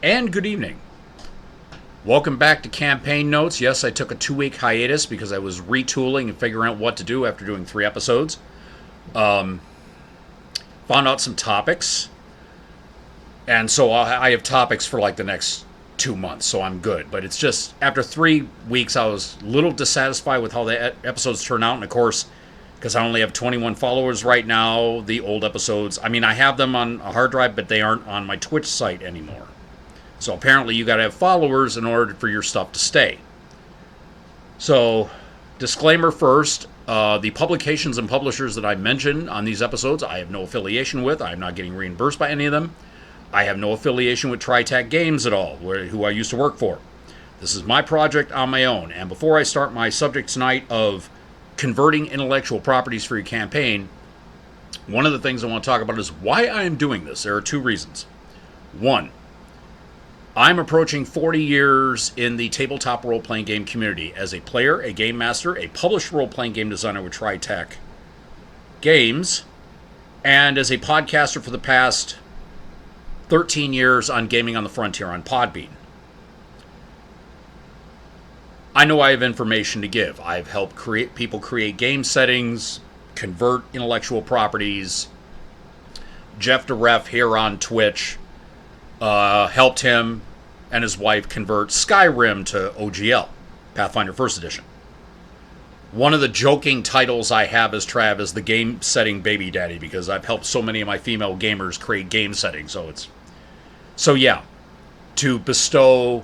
And good evening. Welcome back to Campaign Notes. Yes, I took a 2-week hiatus because I was retooling and figuring out what to do after doing 3 episodes. Found out some topics. And so I have topics for like the next 2 months, so I'm good. But it's just, after 3 weeks, I was a little dissatisfied with how the episodes turn out. And of course, because I only have 21 followers right now, the old episodes, I have them on a hard drive, but they aren't on my Twitch site anymore. So apparently you got to have followers in order for your stuff to stay. So, disclaimer first, the publications and publishers that I mention on these episodes, I have no affiliation with. I'm not getting reimbursed by any of them. I have no affiliation with TriTac Games at all, who I used to work for. This is my project on my own. And before I start my subject tonight of converting intellectual properties for your campaign, one of the things I want to talk about is why I am doing this. There are 2 reasons. 1, I'm approaching 40 years in the tabletop role-playing game community as a player, a game master, a published role-playing game designer with TriTac Games, and as a podcaster for the past 13 years on Gaming on the Frontier on Podbean. I know I have information to give. I've helped people create game settings, convert intellectual properties. Jeff DeReff here on Twitch helped him and his wife convert Skyrim to OGL, Pathfinder 1st Edition. One of the joking titles I have as Trav is the game setting baby daddy, because I've helped so many of my female gamers create game settings. So yeah, to bestow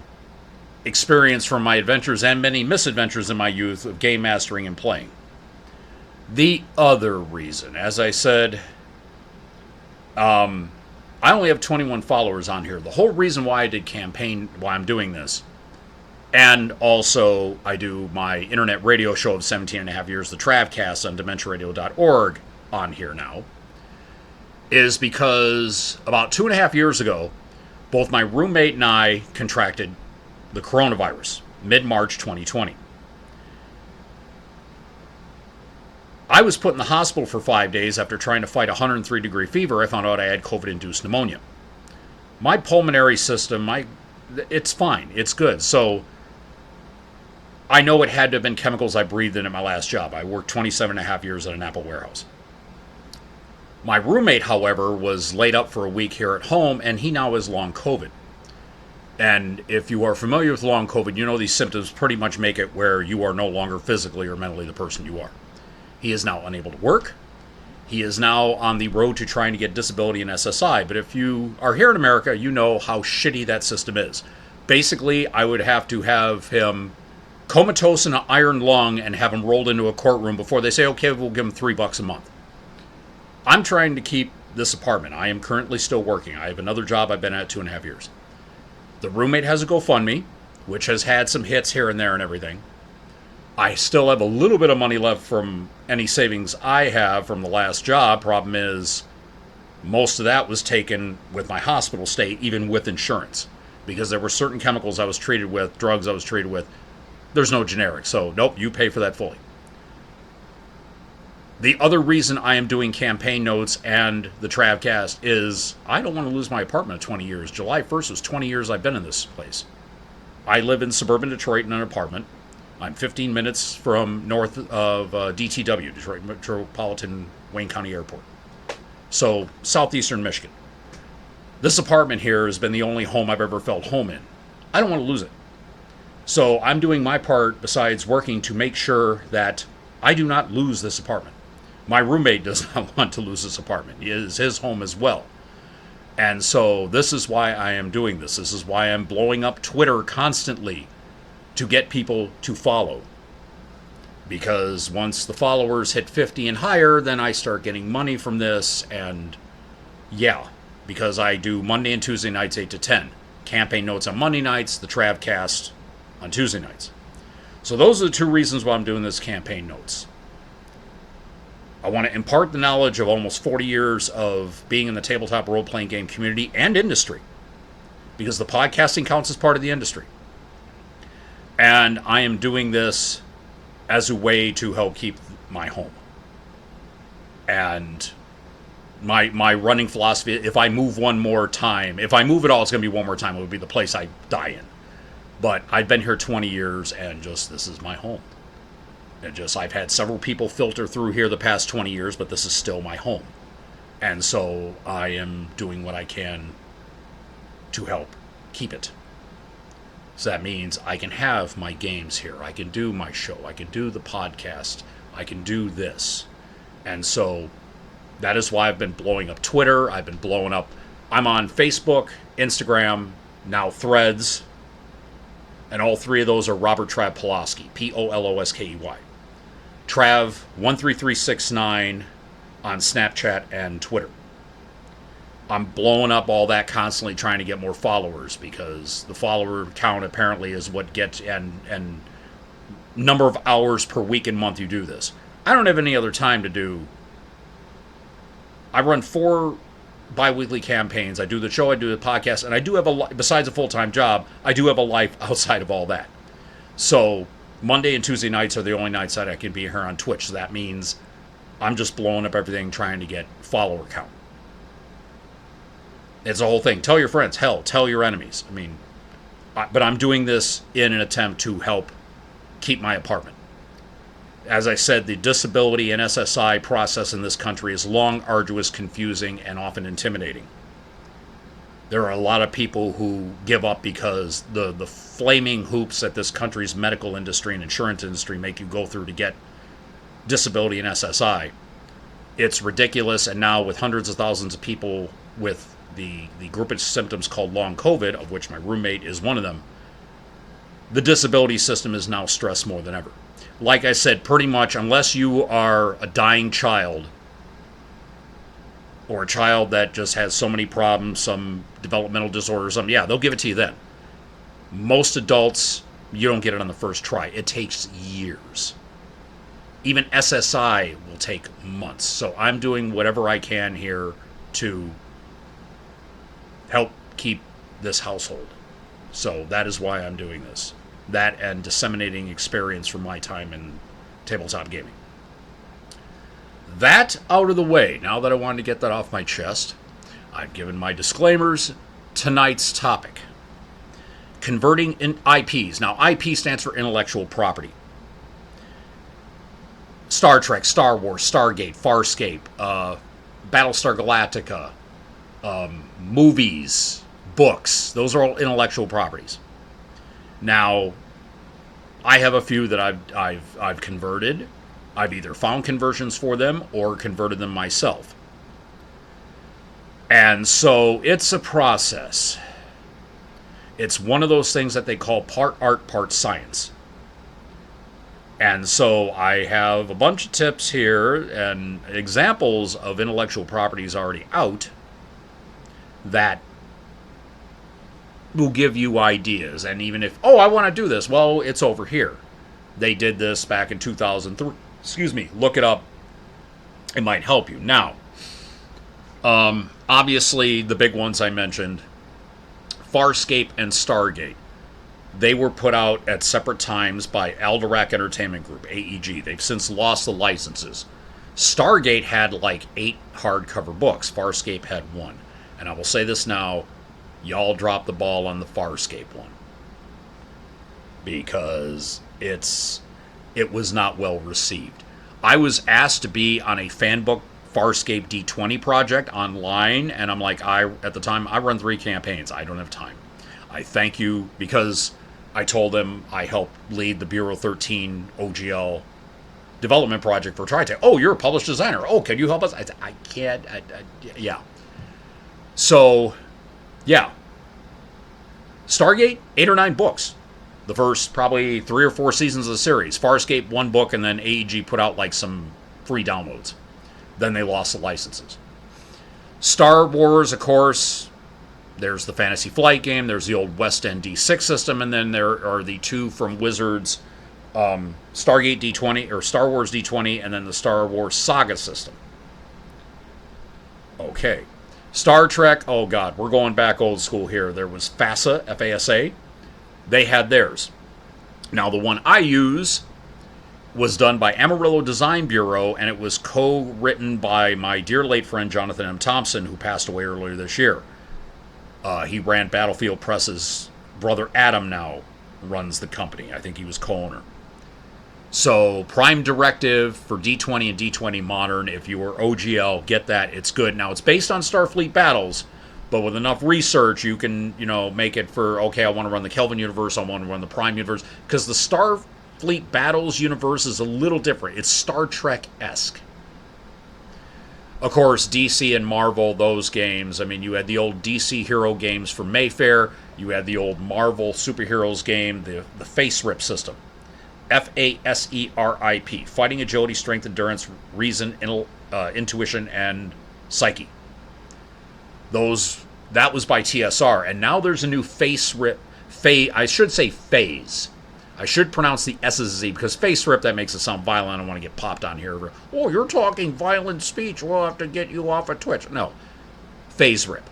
experience from my adventures and many misadventures in my youth of game mastering and playing. The other reason, as I said, I only have 21 followers on here. The whole reason why I'm doing this, and also I do my internet radio show of 17 and a half years, the Travcast on DementiaRadio.org on here now, is because about 2.5 years ago, both my roommate and I contracted the coronavirus, mid-March 2020. I was put in the hospital for 5 days after trying to fight a 103-degree fever. I found out I had COVID-induced pneumonia. My pulmonary system, it's fine. It's good. So I know it had to have been chemicals I breathed in at my last job. I worked 27 and a half years at an Apple warehouse. My roommate, however, was laid up for a week here at home, and he now has long COVID. And if you are familiar with long COVID, you know these symptoms pretty much make it where you are no longer physically or mentally the person you are. He is now unable to work. He is now on the road to trying to get disability and SSI. But if you are here in America, you know how shitty that system is. Basically, I would have to have him comatose in an iron lung and have him rolled into a courtroom before they say, okay, we'll give him $3 a month. I'm trying to keep this apartment. I am currently still working. I have another job I've been at 2.5 years. The roommate has a GoFundMe, which has had some hits here and there and everything. I still have a little bit of money left from any savings I have from the last job. Problem is, most of that was taken with my hospital stay, even with insurance, because there were certain chemicals I was treated with, drugs I was treated with. There's no generic, so nope, you pay for that fully. The other reason I am doing campaign notes and the Travcast is I don't want to lose my apartment of 20 years. July 1st was 20 years I've been in this place. I live in suburban Detroit in an apartment. I'm 15 minutes from north of DTW, Detroit Metropolitan Wayne County Airport. So, southeastern Michigan. This apartment here has been the only home I've ever felt home in. I don't want to lose it. So, I'm doing my part besides working to make sure that I do not lose this apartment. My roommate does not want to lose this apartment. It is his home as well. And so, this is why I am doing this. This is why I'm blowing up Twitter constantly to get people to follow. Because once the followers hit 50 and higher, then I start getting money from this. And yeah, because I do Monday and Tuesday nights 8 to 10. Campaign notes on Monday nights, the Travcast on Tuesday nights. So those are the 2 reasons why I'm doing this campaign notes. I want to impart the knowledge of almost 40 years of being in the tabletop role-playing game community and industry. Because the podcasting counts as part of the industry. And I am doing this as a way to help keep my home. And My running philosophy, if I move one more time, if I move at all, it's going to be one more time. It would be the place I die in. But I've been here 20 years, and just this is my home. And just I've had several people filter through here the past 20 years, but this is still my home. And so I am doing what I can to help keep it. So that means I can have my games here. I can do my show. I can do the podcast. I can do this. And so that is why I've been blowing up Twitter. I've been blowing up. I'm on Facebook, Instagram, now Threads. And all three of those are Robert Trav Poloskey, Poloskey. Trav13369 on Snapchat and Twitter. I'm blowing up all that constantly trying to get more followers because the follower count apparently is what gets and number of hours per week and month you do this. I don't have any other time to do. I run 4 bi-weekly campaigns. I do the show, I do the podcast, and I do have besides a full-time job, I do have a life outside of all that. So Monday and Tuesday nights are the only nights that I can be here on Twitch. So that means I'm just blowing up everything trying to get follower count. It's a whole thing. Tell your friends. Hell, tell your enemies. I mean, but I'm doing this in an attempt to help keep my apartment. As I said, the disability and SSI process in this country is long, arduous, confusing, and often intimidating. There are a lot of people who give up because the flaming hoops that this country's medical industry and insurance industry make you go through to get disability and SSI. It's ridiculous, and now with hundreds of thousands of people with the group of symptoms called long COVID, of which my roommate is one of them, the disability system is now stressed more than ever. Like I said, pretty much, unless you are a dying child or a child that just has so many problems, some developmental disorder or something, yeah, they'll give it to you then. Most adults, you don't get it on the first try. It takes years. Even SSI will take months. So I'm doing whatever I can here to help keep this household. So that is why I'm doing this. That and disseminating experience from my time in tabletop gaming. That out of the way, now that I wanted to get that off my chest, I've given my disclaimers. Tonight's topic: converting IPs. Now, IP stands for intellectual property. Star Trek, Star Wars, Stargate, Farscape, Battlestar Galactica, movies, books. Those are all intellectual properties. Now, I have a few that I've converted. I've either found conversions for them or converted them myself. And so it's a process. It's one of those things that they call part art, part science. And so I have a bunch of tips here and examples of intellectual properties already out that will give you ideas. And even if, I want to do this, well, it's over here. They did this back in 2003. Excuse me, look it up. It might help you. Now, obviously, the big ones I mentioned, Farscape and Stargate. They were put out at separate times by Alderac Entertainment Group, AEG. They've since lost the licenses. Stargate had like 8 hardcover books. Farscape had 1. And I will say this now, y'all dropped the ball on the Farscape one. Because it was not well received. I was asked to be on a fanbook Farscape D20 project online, and I'm like, at the time, I run 3 campaigns. I don't have time. I thank you because I told them I helped lead the Bureau 13 OGL development project for TriTech. Oh, you're a published designer. Oh, can you help us? I said, I can't. Yeah. So, yeah. Stargate, 8 or 9 books. The first probably 3 or 4 seasons of the series. Farscape, 1 book, and then AEG put out like some free downloads. Then they lost the licenses. Star Wars, of course, there's the Fantasy Flight game, there's the old West End D6 system, and then there are the 2 from Wizards, Stargate D20, or Star Wars D20, and then the Star Wars Saga system. Okay. Star Trek, oh God, we're going back old school here. There was FASA, F-A-S-A. They had theirs. Now, the one I use was done by Amarillo Design Bureau, and it was co-written by my dear late friend Jonathan M. Thompson, who passed away earlier this year. He ran Battlefield Press's brother Adam now runs the company. I think he was co-owner. So Prime Directive for D20 and D20 Modern, if you were OGL, get that. It's good. Now, it's based on Starfleet battles, but with enough research, you can, make it for, okay, I want to run the Kelvin universe, I want to run the Prime universe, because the Starfleet battles universe is a little different. It's Star Trek-esque. Of course, DC and Marvel, those games, I mean, you had the old DC hero games from Mayfair, you had the old Marvel superheroes game, the Face Rip system. FASERIP, fighting agility, strength, endurance, reason, intuition, and psyche. That was by TSR, and now there's a new Face Rip. I should say phase. I should pronounce the S's Z, because Face Rip, that makes it sound violent. I don't want to get popped on here. Oh, you're talking violent speech. We'll have to get you off of Twitch. No. Phase Rip.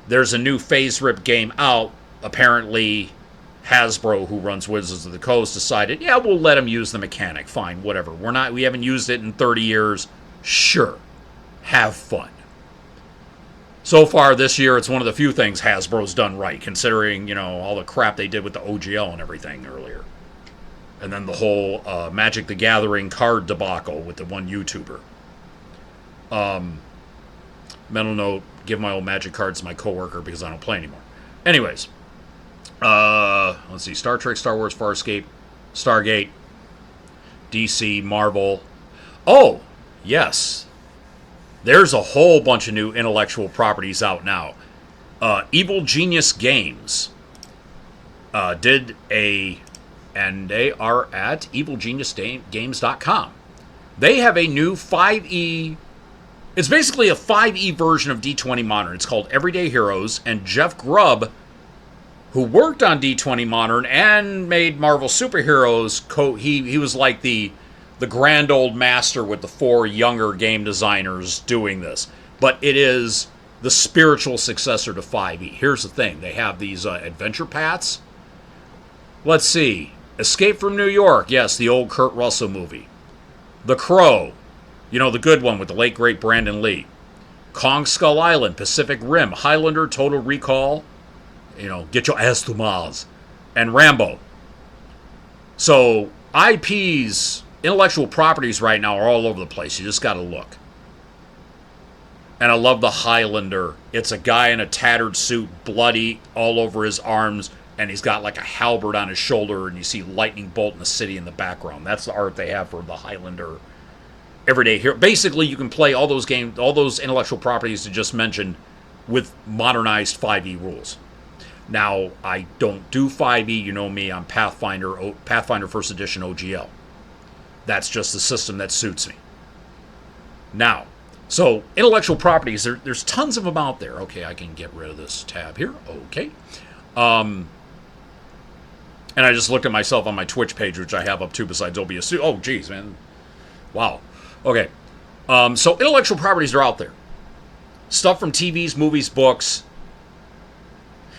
There's a new Phase Rip game out. Apparently, Hasbro, who runs Wizards of the Coast, decided, yeah, we'll let them use the mechanic. Fine, whatever. We haven't used it in 30 years. Sure. Have fun. So far this year, it's one of the few things Hasbro's done right, considering, all the crap they did with the OGL and everything earlier. And then the whole Magic the Gathering card debacle with the one YouTuber. Mental note, give my old Magic cards to my coworker because I don't play anymore. Anyways. Let's see. Star Trek, Star Wars, Farscape, Stargate, DC, Marvel. Oh, yes. There's a whole bunch of new intellectual properties out now. Evil Genius Games and they are at evilgeniusgames.com. They have a new 5e. It's basically a 5e version of D20 Modern. It's called Everyday Heroes, and Jeff Grubb, who worked on D20 Modern and made Marvel Superheroes, he was like the grand old master with the 4 younger game designers doing this. But it is the spiritual successor to 5e. Here's the thing. They have these adventure paths. Let's see. Escape from New York. Yes, the old Kurt Russell movie. The Crow. The good one with the late, great Brandon Lee. Kong Skull Island, Pacific Rim, Highlander, Total Recall. Get your ass to Mars. And Rambo. So, IPs, intellectual properties right now are all over the place. You just got to look. And I love the Highlander. It's a guy in a tattered suit, bloody all over his arms, and he's got like a halberd on his shoulder, and you see lightning bolt in the city in the background. That's the art they have for the Highlander Everyday Hero. Basically, you can play all those games, all those intellectual properties I just mentioned with modernized 5e rules. Now, I don't do 5e. You know me. I'm Pathfinder 1st Edition OGL. That's just the system that suits me. Now, so intellectual properties, there's tons of them out there. Okay, I can get rid of this tab here. Okay. And I just looked at myself on my Twitch page, which I have up too besides OBS. Oh, geez, man. Wow. Okay. So intellectual properties are out there. Stuff from TVs, movies, books.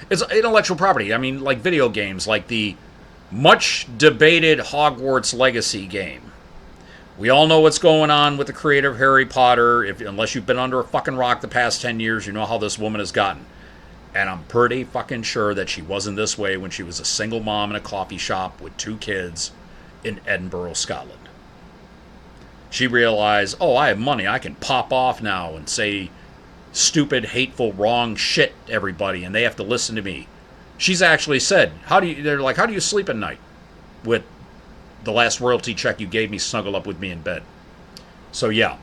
It's intellectual property. I mean, like video games, like the much debated Hogwarts Legacy game. We all know what's going on with the creator of Harry Potter. Unless you've been under a fucking rock the past 10 years, you know how this woman has gotten. And I'm pretty fucking sure that she wasn't this way when she was a single mom in a coffee shop with 2 kids in Edinburgh, Scotland. She realized, oh, I have money. I can pop off now and say stupid, hateful, wrong shit to everybody, and they have to listen to me. She's actually said, they're like, how do you sleep at night with the last royalty check you gave me snuggled up with me in bed? So yeah,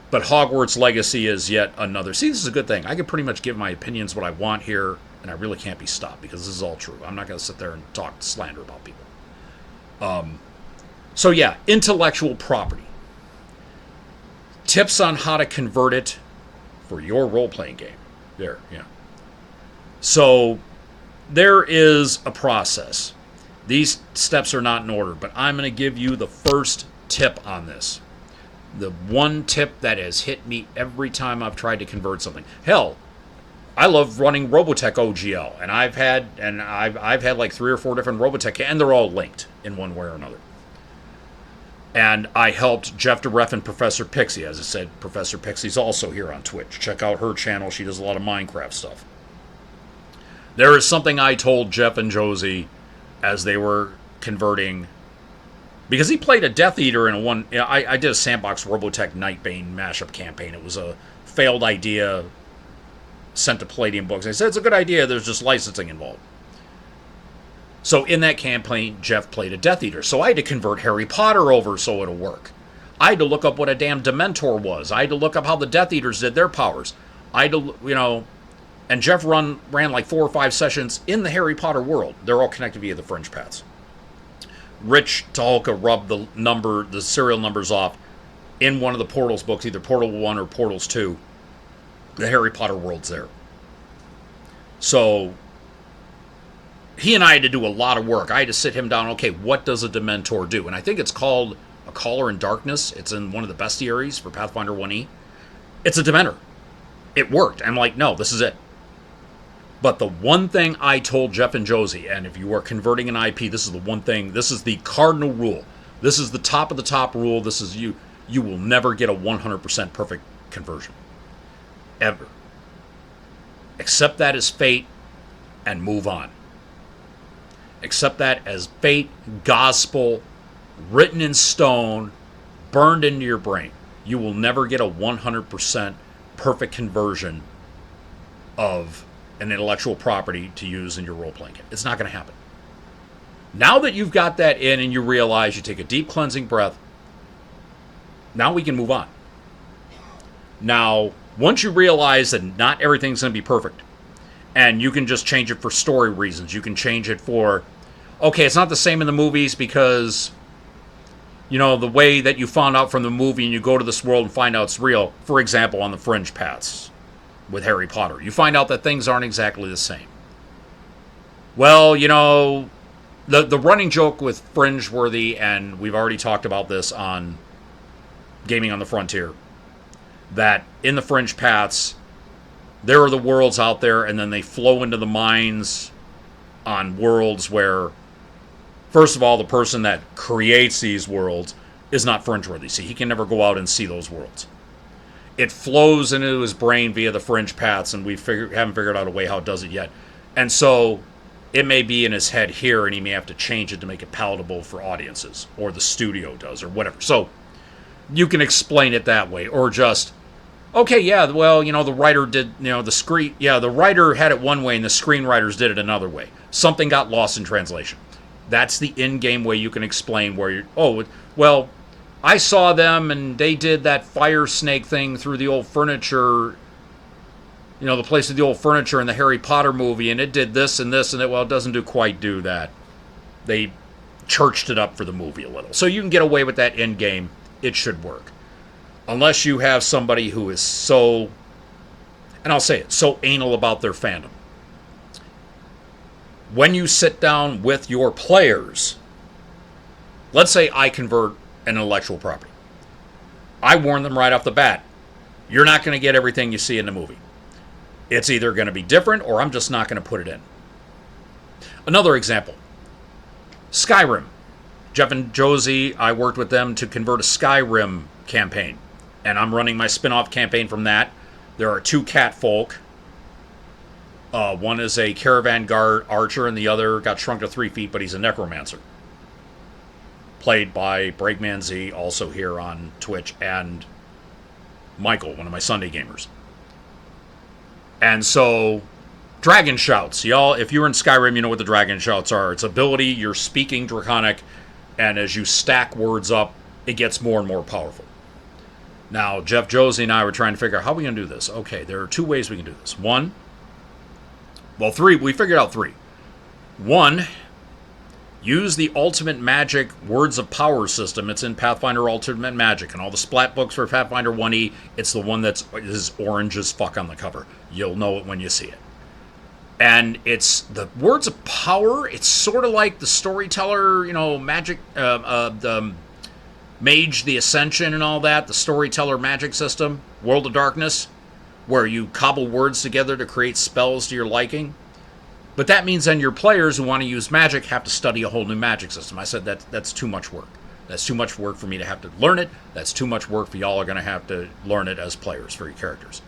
but Hogwarts Legacy is yet another. See, this is a good thing. I can pretty much give my opinions what I want here, and I really can't be stopped because this is all true. I'm not going to sit there and talk slander about people. So yeah, intellectual property. Tips on how to convert it for your role-playing game. There, yeah. So there is a process. These steps are not in order, but I'm going to give you the first tip on this. The one tip that has hit me every time I've tried to convert something. Hell, I love running Robotech OGL, and I've had like 3 or 4 different Robotech, and they're all linked in one way or another. And I helped Jeff DeReff and Professor Pixie. As I said, Professor Pixie's also here on Twitch. Check out her channel. She does a lot of Minecraft stuff. There is something I told Jeff and Josie as they were converting, because he played a Death Eater in a one. I did a Sandbox Robotech Nightbane mashup campaign. It was a failed idea sent to Palladium Books. I said it's a good idea. There's just licensing involved. So in that campaign, Jeff played a Death Eater. So I had to convert Harry Potter over so it'll work. I had to look up what a damn Dementor was. I had to look up how the Death Eaters did their powers. I had to, and Jeff ran like 4 or 5 sessions in the Harry Potter world. They're all connected via the fringe paths. Rich Taholka rubbed the serial numbers off in one of the Portals books, either Portal 1 or Portals 2. The Harry Potter world's there. So he and I had to do a lot of work. I had to sit him down. Okay, what does a Dementor do? And I think it's called a Caller in Darkness. It's in one of the bestiaries for Pathfinder 1E. It's a Dementor. It worked. I'm like, no, this is it. But the one thing I told Jeff and Josie, and if you are converting an IP, this is the one thing, this is the cardinal rule. This is the top of the top rule. This is you will never get a 100% perfect conversion. Ever. Accept that as fate and move on. Accept that as fate, gospel, written in stone, burned into your brain. You will never get a 100% perfect conversion of an intellectual property to use in your role-playing game. It's not going to happen. Now that you've got that in and you realize, you take a deep cleansing breath, now we can move on. Now, once you realize that not everything's going to be perfect, and you can just change it for story reasons. You can change it for, okay, it's not the same in the movies because, the way that you found out from the movie and you go to this world and find out it's real. For example, on the fringe paths with Harry Potter, you find out that things aren't exactly the same. Well, the running joke with Fringeworthy, and we've already talked about this on Gaming on the Frontier, that in the fringe paths, there are the worlds out there, and then they flow into the mines on worlds where, first of all, the person that creates these worlds is not Fringeworthy. See, he can never go out and see those worlds. It flows into his brain via the fringe paths, and we haven't figured out a way how it does it yet. And so it may be in his head here, and he may have to change it to make it palatable for audiences, or the studio does, or whatever. So you can explain it that way, or just, okay, yeah, well, the writer did, the writer had it one way and the screenwriters did it another way. Something got lost in translation. That's the in-game way you can explain where I saw them and they did that fire snake thing through the old furniture, the place with the old furniture in the Harry Potter movie, and it did this and this and that. Well, it doesn't quite do that. They churched it up for the movie a little. So you can get away with that in-game. It should work. Unless you have somebody who is so, and I'll say it, so anal about their fandom. When you sit down with your players, let's say I convert an intellectual property. I warn them right off the bat, you're not going to get everything you see in the movie. It's either going to be different or I'm just not going to put it in. Another example, Skyrim. Jeff and Josie, I worked with them to convert a Skyrim campaign. And I'm running my spin-off campaign from that. There are 2 catfolk. One is a caravan guard archer, and the other got shrunk to 3 feet, but he's a necromancer. Played by Breakman Z, also here on Twitch, and Michael, one of my Sunday gamers. And so, dragon shouts. Y'all, if you're in Skyrim, you know what the dragon shouts are. It's ability, you're speaking Draconic, and as you stack words up, it gets more and more powerful. Now, Jeff, Josie, and I were trying to figure out how we're going to do this. Okay, there are 2 ways we can do this. 3. We figured out 3. 1, use the Ultimate Magic Words of Power system. It's in Pathfinder Ultimate Magic. And all the splat books for Pathfinder 1E, it's the one that is orange as fuck on the cover. You'll know it when you see it. And it's the Words of Power. It's sort of like the Storyteller, magic, the Mage, the Ascension and all that, the Storyteller magic system, World of Darkness, where you cobble words together to create spells to your liking. But that means then your players who want to use magic have to study a whole new magic system. I said that's too much work. That's too much work for me to have to learn it. That's too much work for y'all are going to have to learn it as players for your characters.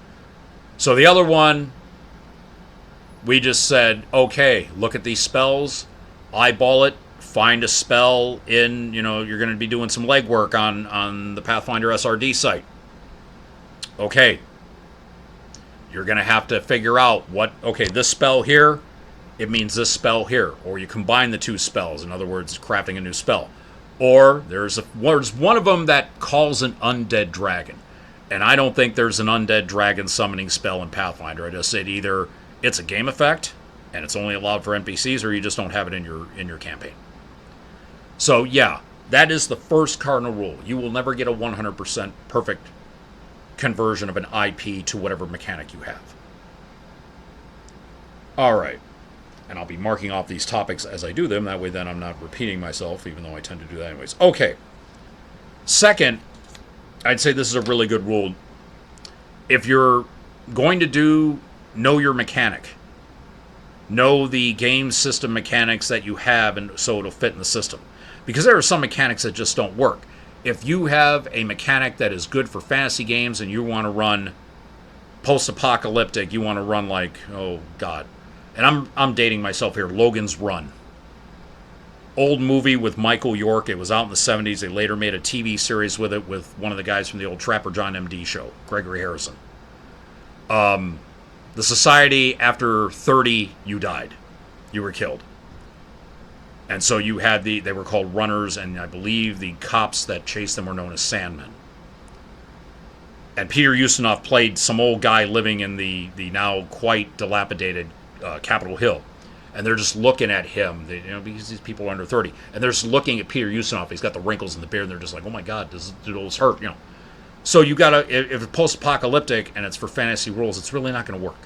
So the other one, we just said, okay, look at these spells, eyeball it, find a spell in, you're going to be doing some legwork on the Pathfinder SRD site. Okay, you're going to have to figure out this spell here, it means this spell here. Or you combine the two spells, in other words, crafting a new spell. Or there's one of them that calls an undead dragon. And I don't think there's an undead dragon summoning spell in Pathfinder. I just said either it's a game effect and it's only allowed for NPCs, or you just don't have it in your campaign. So yeah, that is the first cardinal rule. You will never get a 100% perfect conversion of an IP to whatever mechanic you have. All right. And I'll be marking off these topics as I do them. That way then I'm not repeating myself, even though I tend to do that anyways. Okay. Second, I'd say this is a really good rule. If you're going to know your mechanic. Know the game system mechanics that you have, and so it'll fit in the system. Because there are some mechanics that just don't work. If you have a mechanic that is good for fantasy games and you want to run post-apocalyptic, you want to run like, oh God. And I'm dating myself here, Logan's Run. Old movie with Michael York. It was out in the 70s. They later made a TV series with it with one of the guys from the old Trapper John MD show, Gregory Harrison. The society, after 30, you died. You were killed. And so you had they were called runners, and I believe the cops that chased them were known as Sandmen. And Peter Ustinov played some old guy living in the now quite dilapidated Capitol Hill. And they're just looking at him, because these people are under 30. And they're just looking at Peter Ustinov. He's got the wrinkles in the beard, and they're just like, oh my God, does this hurt? So you gotta, if it's post-apocalyptic and it's for fantasy rules, it's really not going to work.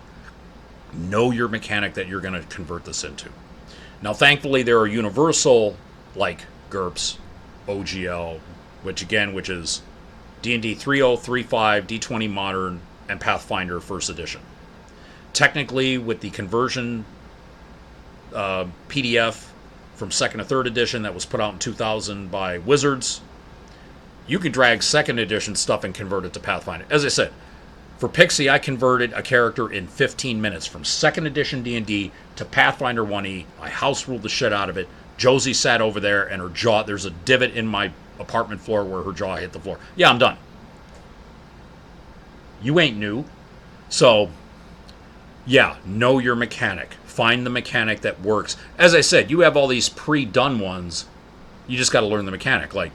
Know your mechanic that you're going to convert this into. Now, thankfully, there are universal, like GURPS, OGL, which is D&D 3035, D20 Modern, and Pathfinder First Edition. Technically, with the conversion PDF from 2nd to 3rd edition that was put out in 2000 by Wizards, you could drag 2nd edition stuff and convert it to Pathfinder. As I said, for Pixie, I converted a character in 15 minutes from 2nd edition D&D to Pathfinder 1E. I house ruled the shit out of it. Josie sat over there, and her jaw, there's a divot in my apartment floor where her jaw hit the floor. Yeah, I'm done. You ain't new. So, yeah, know your mechanic. Find the mechanic that works. As I said, you have all these pre-done ones. You just got to learn the mechanic. Like,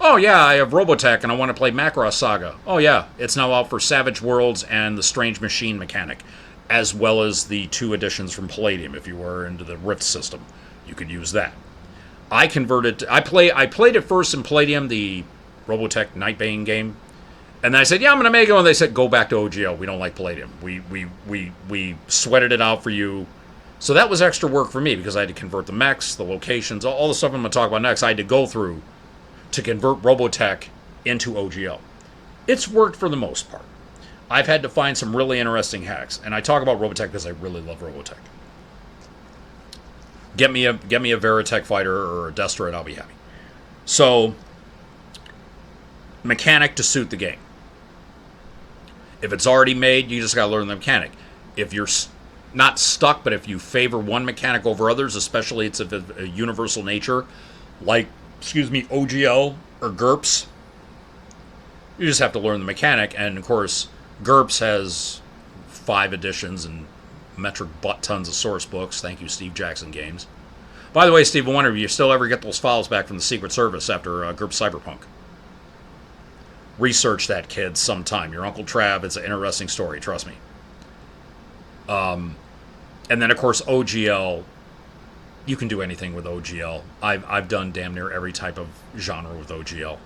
oh yeah, I have Robotech and I want to play Macross Saga. Oh yeah, it's now out for Savage Worlds and the Strange Machine mechanic, as well as the 2 editions from Palladium. If you were into the Rift system, you could use that. I played it first in Palladium, the Robotech Nightbane game, and then I said, yeah, I'm going to make it. And they said, go back to OGL. We don't like Palladium. We sweated it out for you. So that was extra work for me because I had to convert the mechs, the locations, all the stuff I'm going to talk about next. I had to go through to convert Robotech into OGL. It's worked for the most part. I've had to find some really interesting hacks, and I talk about Robotech because I really love Robotech. Get me a Veritech fighter or a Destra, and I'll be happy. So, mechanic to suit the game. If it's already made, you just got to learn the mechanic. If you're not stuck, but if you favor one mechanic over others, especially it's of a universal nature, like OGL or GURPS, you just have to learn the mechanic. And of course, GURPS has 5 editions and metric butt tons of source books. Thank you, Steve Jackson Games. By the way, Steve, I wonder if you still ever get those files back from the Secret Service after GURPS Cyberpunk. Research that, kids, sometime. Your Uncle Trav, it's an interesting story, trust me. And then, of course, OGL. You can do anything with OGL. I've done damn near every type of genre with OGL.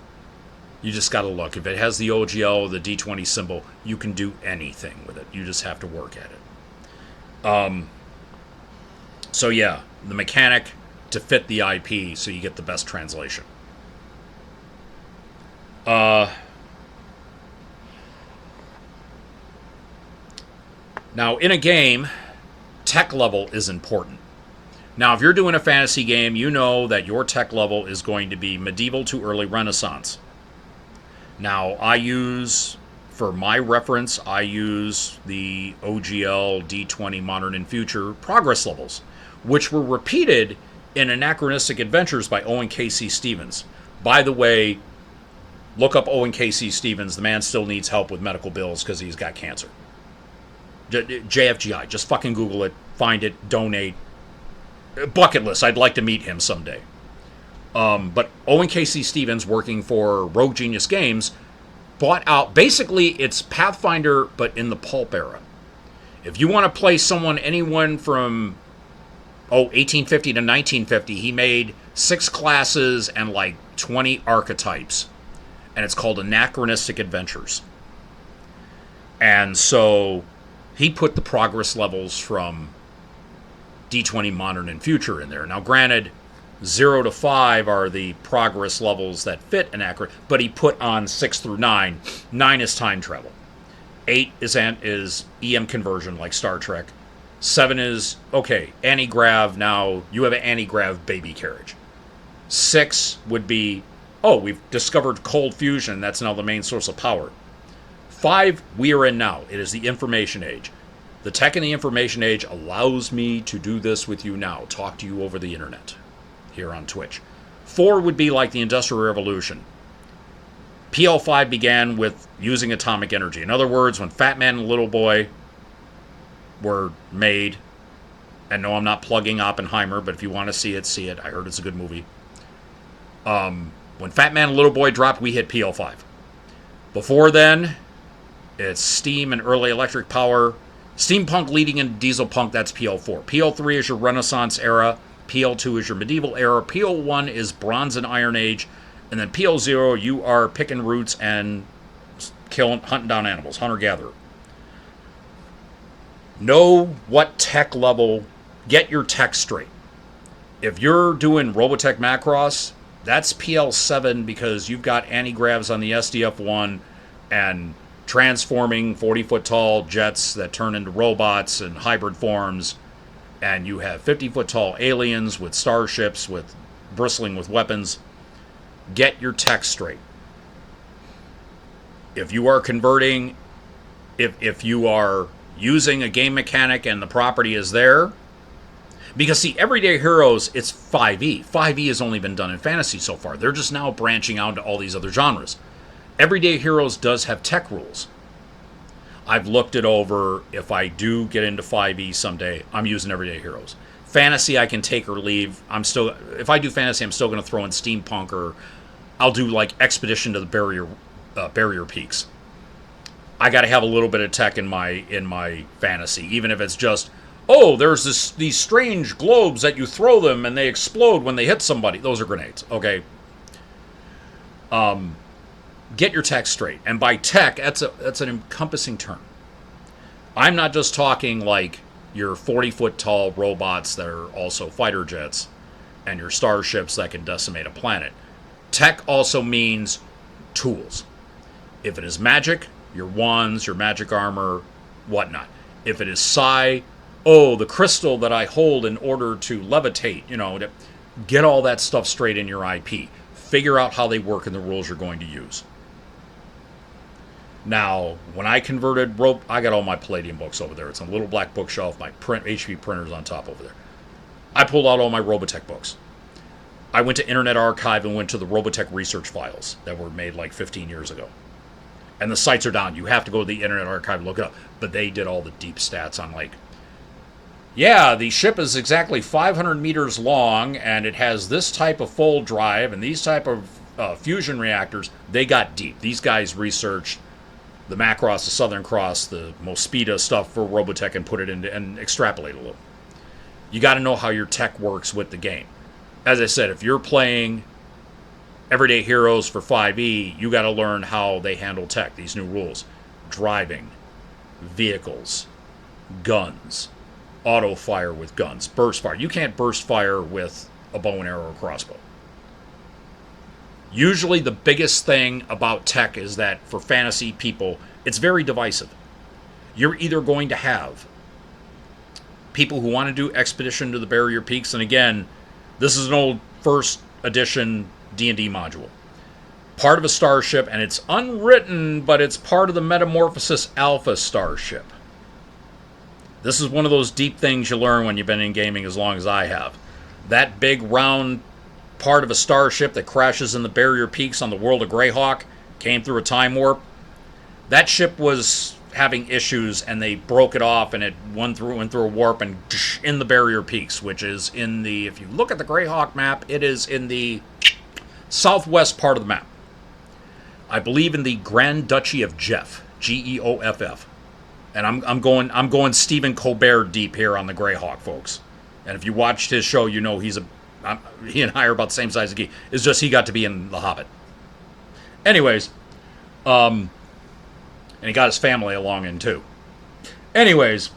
You just got to look. If it has the OGL, the D20 symbol, you can do anything with it. You just have to work at it. So yeah, the mechanic to fit the IP so you get the best translation. Now, in a game, tech level is important. Now, if you're doing a fantasy game, you know that your tech level is going to be medieval to early Renaissance. Now, for my reference, I use the OGL D20 Modern and Future progress levels, which were repeated in Anachronistic Adventures by Owen K.C. Stevens. By the way, look up Owen K.C. Stevens. The man still needs help with medical bills because he's got cancer. JFGI. Just fucking Google it. Find it. Donate. Bucket list. I'd like to meet him someday. But Owen K.C. Stevens, working for Rogue Genius Games, bought out... Basically, it's Pathfinder, but in the pulp era. If you want to play anyone from 1850 to 1950, he made 6 classes and like 20 archetypes. And it's called Anachronistic Adventures. And so he put the progress levels from D20 Modern and Future in there. Now, granted, 0 to 5 are the progress levels that fit Anachronistic, but he put on 6 through 9. 9 is time travel. 8 is EM conversion, like Star Trek. 7 is, okay, anti-grav. Now you have an anti-grav baby carriage. 6 would be, we've discovered cold fusion. That's now the main source of power. 5, we are in now. It is the information age. The tech in the information age allows me to do this with you now, talk to you over the internet here on Twitch. 4 would be like the Industrial Revolution. PL5 began with using atomic energy. In other words, when Fat Man and Little Boy were made, and no, I'm not plugging Oppenheimer, but if you want to see it, see it. I heard it's a good movie. When Fat Man and Little Boy dropped, we hit PL5. Before then, it's steam and early electric power. Steampunk leading into diesel punk, that's PL4. PL3 is your Renaissance era. PL2 is your medieval era. PL1 is Bronze and Iron Age. And then PL0, you are picking roots and hunting down animals, hunter-gatherer. Know what tech level, get your tech straight. If you're doing Robotech Macross, that's PL7 because you've got anti-gravs on the SDF-1 and transforming 40-foot-tall jets that turn into robots and hybrid forms, and you have 50-foot-tall aliens with starships with bristling with weapons. Get your tech straight. If you are converting, if you are using a game mechanic and the property is there, because see, Everyday Heroes, it's 5e. 5e has only been done in fantasy so far. They're just now branching out to all these other genres. Everyday Heroes does have tech rules. I've looked it over. If I do get into 5e someday, I'm using Everyday Heroes. Fantasy, I can take or leave. If I do fantasy, I'm still going to throw in steampunk, or I'll do like Expedition to the Barrier Peaks. I got to have a little bit of tech in my fantasy, even if it's just, there's these strange globes that you throw them and they explode when they hit somebody. Those are grenades. Okay. Get your tech straight. And by tech, that's an encompassing term. I'm not just talking like your 40-foot tall robots that are also fighter jets and your starships that can decimate a planet. Tech also means tools. If it is magic, your wands, your magic armor, whatnot. If it is psi, the crystal that I hold in order to levitate, to get all that stuff straight in your IP. Figure out how they work and the rules you're going to use. Now, when I converted I got all my Palladium books over there. It's a little black bookshelf. My HP printer's on top over there. I pulled out all my Robotech books. I went to Internet Archive and went to the Robotech research files that were made like 15 years ago. And the sites are down. You have to go to the Internet Archive and look it up. But they did all the deep stats on the ship is exactly 500 meters long, and it has this type of fold drive and these type of fusion reactors. They got deep. These guys researched the Macross, the Southern Cross, the Mospeada stuff for Robotech and put it into and extrapolate a little. You got to know how your tech works with the game. As I said, if you're playing Everyday Heroes for 5e, you got to learn how they handle tech, these new rules. Driving, vehicles, guns, auto fire with guns, burst fire. You can't burst fire with a bow and arrow or crossbow. Usually the biggest thing about tech is that for fantasy people, it's very divisive. You're either going to have people who want to do Expedition to the Barrier Peaks, and again, this is an old first edition D&D module. Part of a starship, and it's unwritten, but it's part of the Metamorphosis Alpha starship. This is one of those deep things you learn when you've been in gaming as long as I have. That big round part of a starship that crashes in the Barrier Peaks on the world of Greyhawk came through a time warp. That ship was having issues, and they broke it off, and it went through a warp and in the Barrier Peaks, which is in the, if you look at the Greyhawk map, it is in the southwest part of the map. I believe in the Grand Duchy of Geoff, Geoff, and I'm going Stephen Colbert deep here on the Greyhawk, folks. And if you watched his show, you know he and I are about the same size as he. It's just he got to be in The Hobbit. Anyways, and he got his family along in too. Anyways,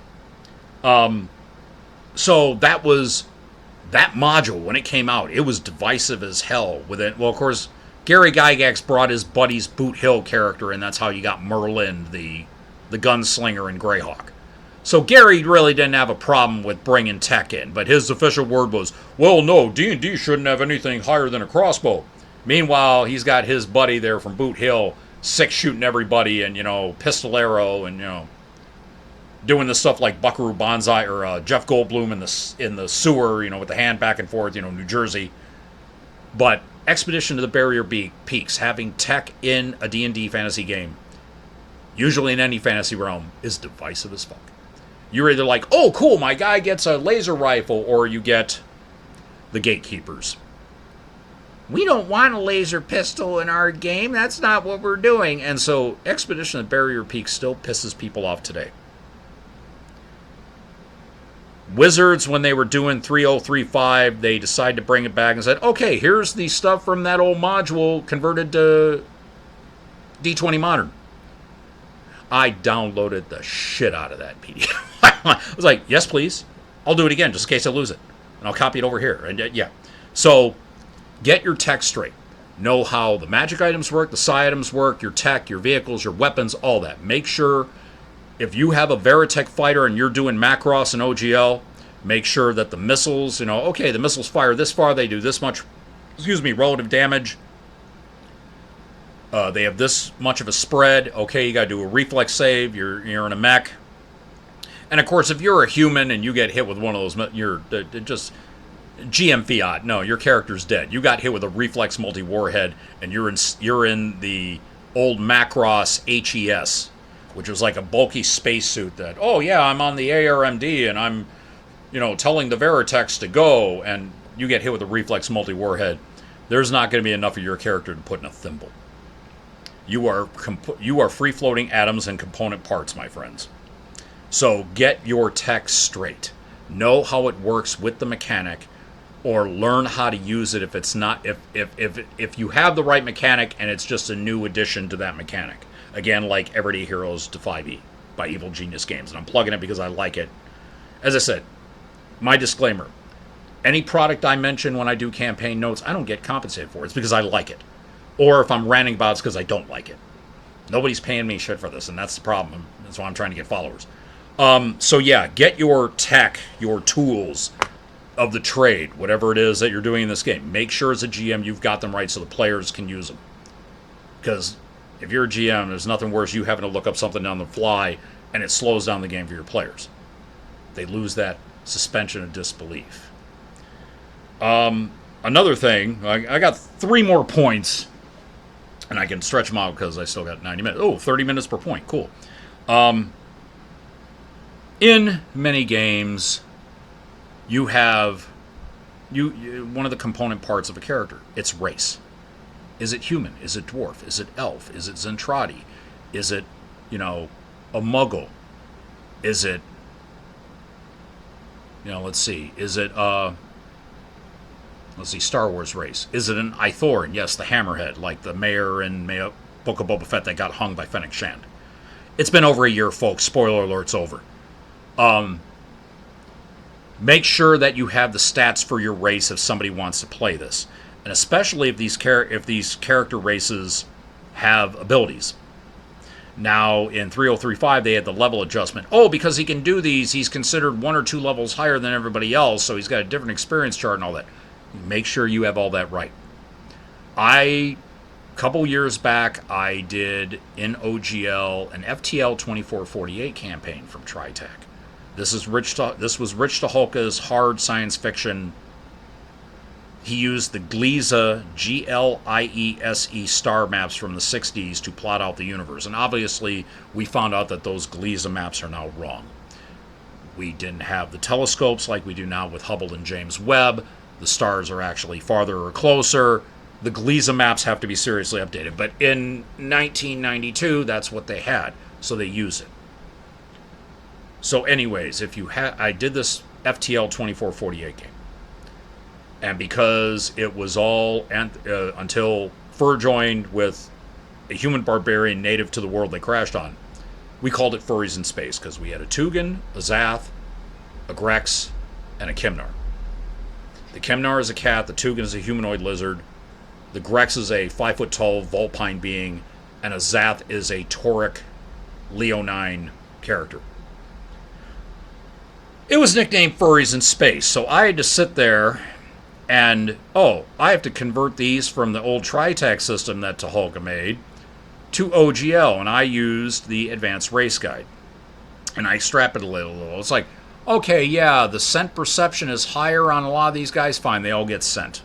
so that was that module when it came out. It was divisive as hell. With it, well, of course, Gary Gygax brought his buddy's Boot Hill character, and that's how you got Merlin, the gunslinger in Greyhawk. So Gary really didn't have a problem with bringing tech in, but his official word was, well, no, D&D shouldn't have anything higher than a crossbow. Meanwhile, he's got his buddy there from Boot Hill, six-shooting everybody, and, pistolero, and, doing the stuff like Buckaroo Banzai, or Jeff Goldblum in the sewer, with the hand back and forth, New Jersey. But Expedition to the Barrier Peaks, having tech in a D&D fantasy game, usually in any fantasy realm, is divisive as fuck. You're either like, oh, cool, my guy gets a laser rifle, or you get the gatekeepers. We don't want a laser pistol in our game. That's not what we're doing. And so Expedition to the Barrier Peaks still pisses people off today. Wizards, when they were doing 3035, they decided to bring it back and said, okay, here's the stuff from that old module converted to D20 Modern. I downloaded the shit out of that PDF. I was like, yes, please. I'll do it again just in case I lose it. And I'll copy it over here. And yeah. So get your tech straight. Know how the magic items work, the psi items work, your tech, your vehicles, your weapons, all that. Make sure if you have a Veritech fighter and you're doing Macross and OGL, make sure that the missiles, okay, the missiles fire this far, they do this much, relative damage. They have this much of a spread. Okay, you got to do a reflex save. You're in a mech. And of course, if you're a human and you get hit with one of those, you're just GM Fiat. No, your character's dead. You got hit with a reflex multi-warhead, and you're in the old Macross HES, which was like a bulky spacesuit that, oh yeah, I'm on the ARMD and I'm, telling the Veritex to go, and you get hit with a reflex multi-warhead. There's not going to be enough of your character to put in a thimble. You are free-floating atoms and component parts, my friends. So get your tech straight. Know how it works with the mechanic, or learn how to use it if it's not if you have the right mechanic and it's just a new addition to that mechanic. Again, like Everyday Heroes to 5e by Evil Genius Games, and I'm plugging it because I like it. As I said, my disclaimer: any product I mention when I do campaign notes, I don't get compensated for. It's because I like it. Or if I'm ranting about it, it's because I don't like it. Nobody's paying me shit for this, and that's the problem. That's why I'm trying to get followers. So yeah, get your tech, your tools of the trade, whatever it is that you're doing in this game. Make sure as a GM you've got them right so the players can use them. Because if you're a GM, there's nothing worse you having to look up something on the fly, and it slows down the game for your players. They lose that suspension of disbelief. Another thing, I got 3 more points, and I can stretch them out because I still got 90 minutes. Oh, 30 minutes per point. Cool. In many games, you have one of the component parts of a character. It's race. Is it human? Is it dwarf? Is it elf? Is it Zentradi? Is it, a muggle? Is it, let's see. Is it, Star Wars race? Is it an Ithorian? Yes, the Hammerhead, like the mayor in Book of Boba Fett that got hung by Fennec Shand. It's been over a year, folks. Spoiler alert's over. Make sure that you have the stats for your race if somebody wants to play this, and especially if these character races have abilities. Now in 3035 they had the level adjustment. Oh, because he can do these, he's considered 1 or 2 levels higher than everybody else, so he's got a different experience chart and all that. Make sure you have all that right. A couple years back, I did in OGL an FTL 2448 campaign from Tritech. This was Rich Taholka's hard science fiction. He used the Gliese, Gliese star maps from the 60s to plot out the universe. And obviously, we found out that those Gliese maps are now wrong. We didn't have the telescopes like we do now with Hubble and James Webb. The stars are actually farther or closer. The Gliese maps have to be seriously updated. But in 1992, that's what they had. So they use it. So anyways, I did this FTL 2448 game. And because it was all until Fur joined with a human barbarian native to the world they crashed on, we called it Furries in Space because we had a Tugin, a Zath, a Grex, and a Kimnar. The Kimnar is a cat, the Tugin is a humanoid lizard, the Grex is a 5-foot-tall Vulpine being, and a Zath is a Tauric Leonine character. It was nicknamed Furries in Space, so I had to sit there and, I have to convert these from the old Tritech system that Taholka made to OGL, and I used the Advanced Race Guide. And I strap it a little. It's like, okay, yeah, the scent perception is higher on a lot of these guys. Fine, they all get scent.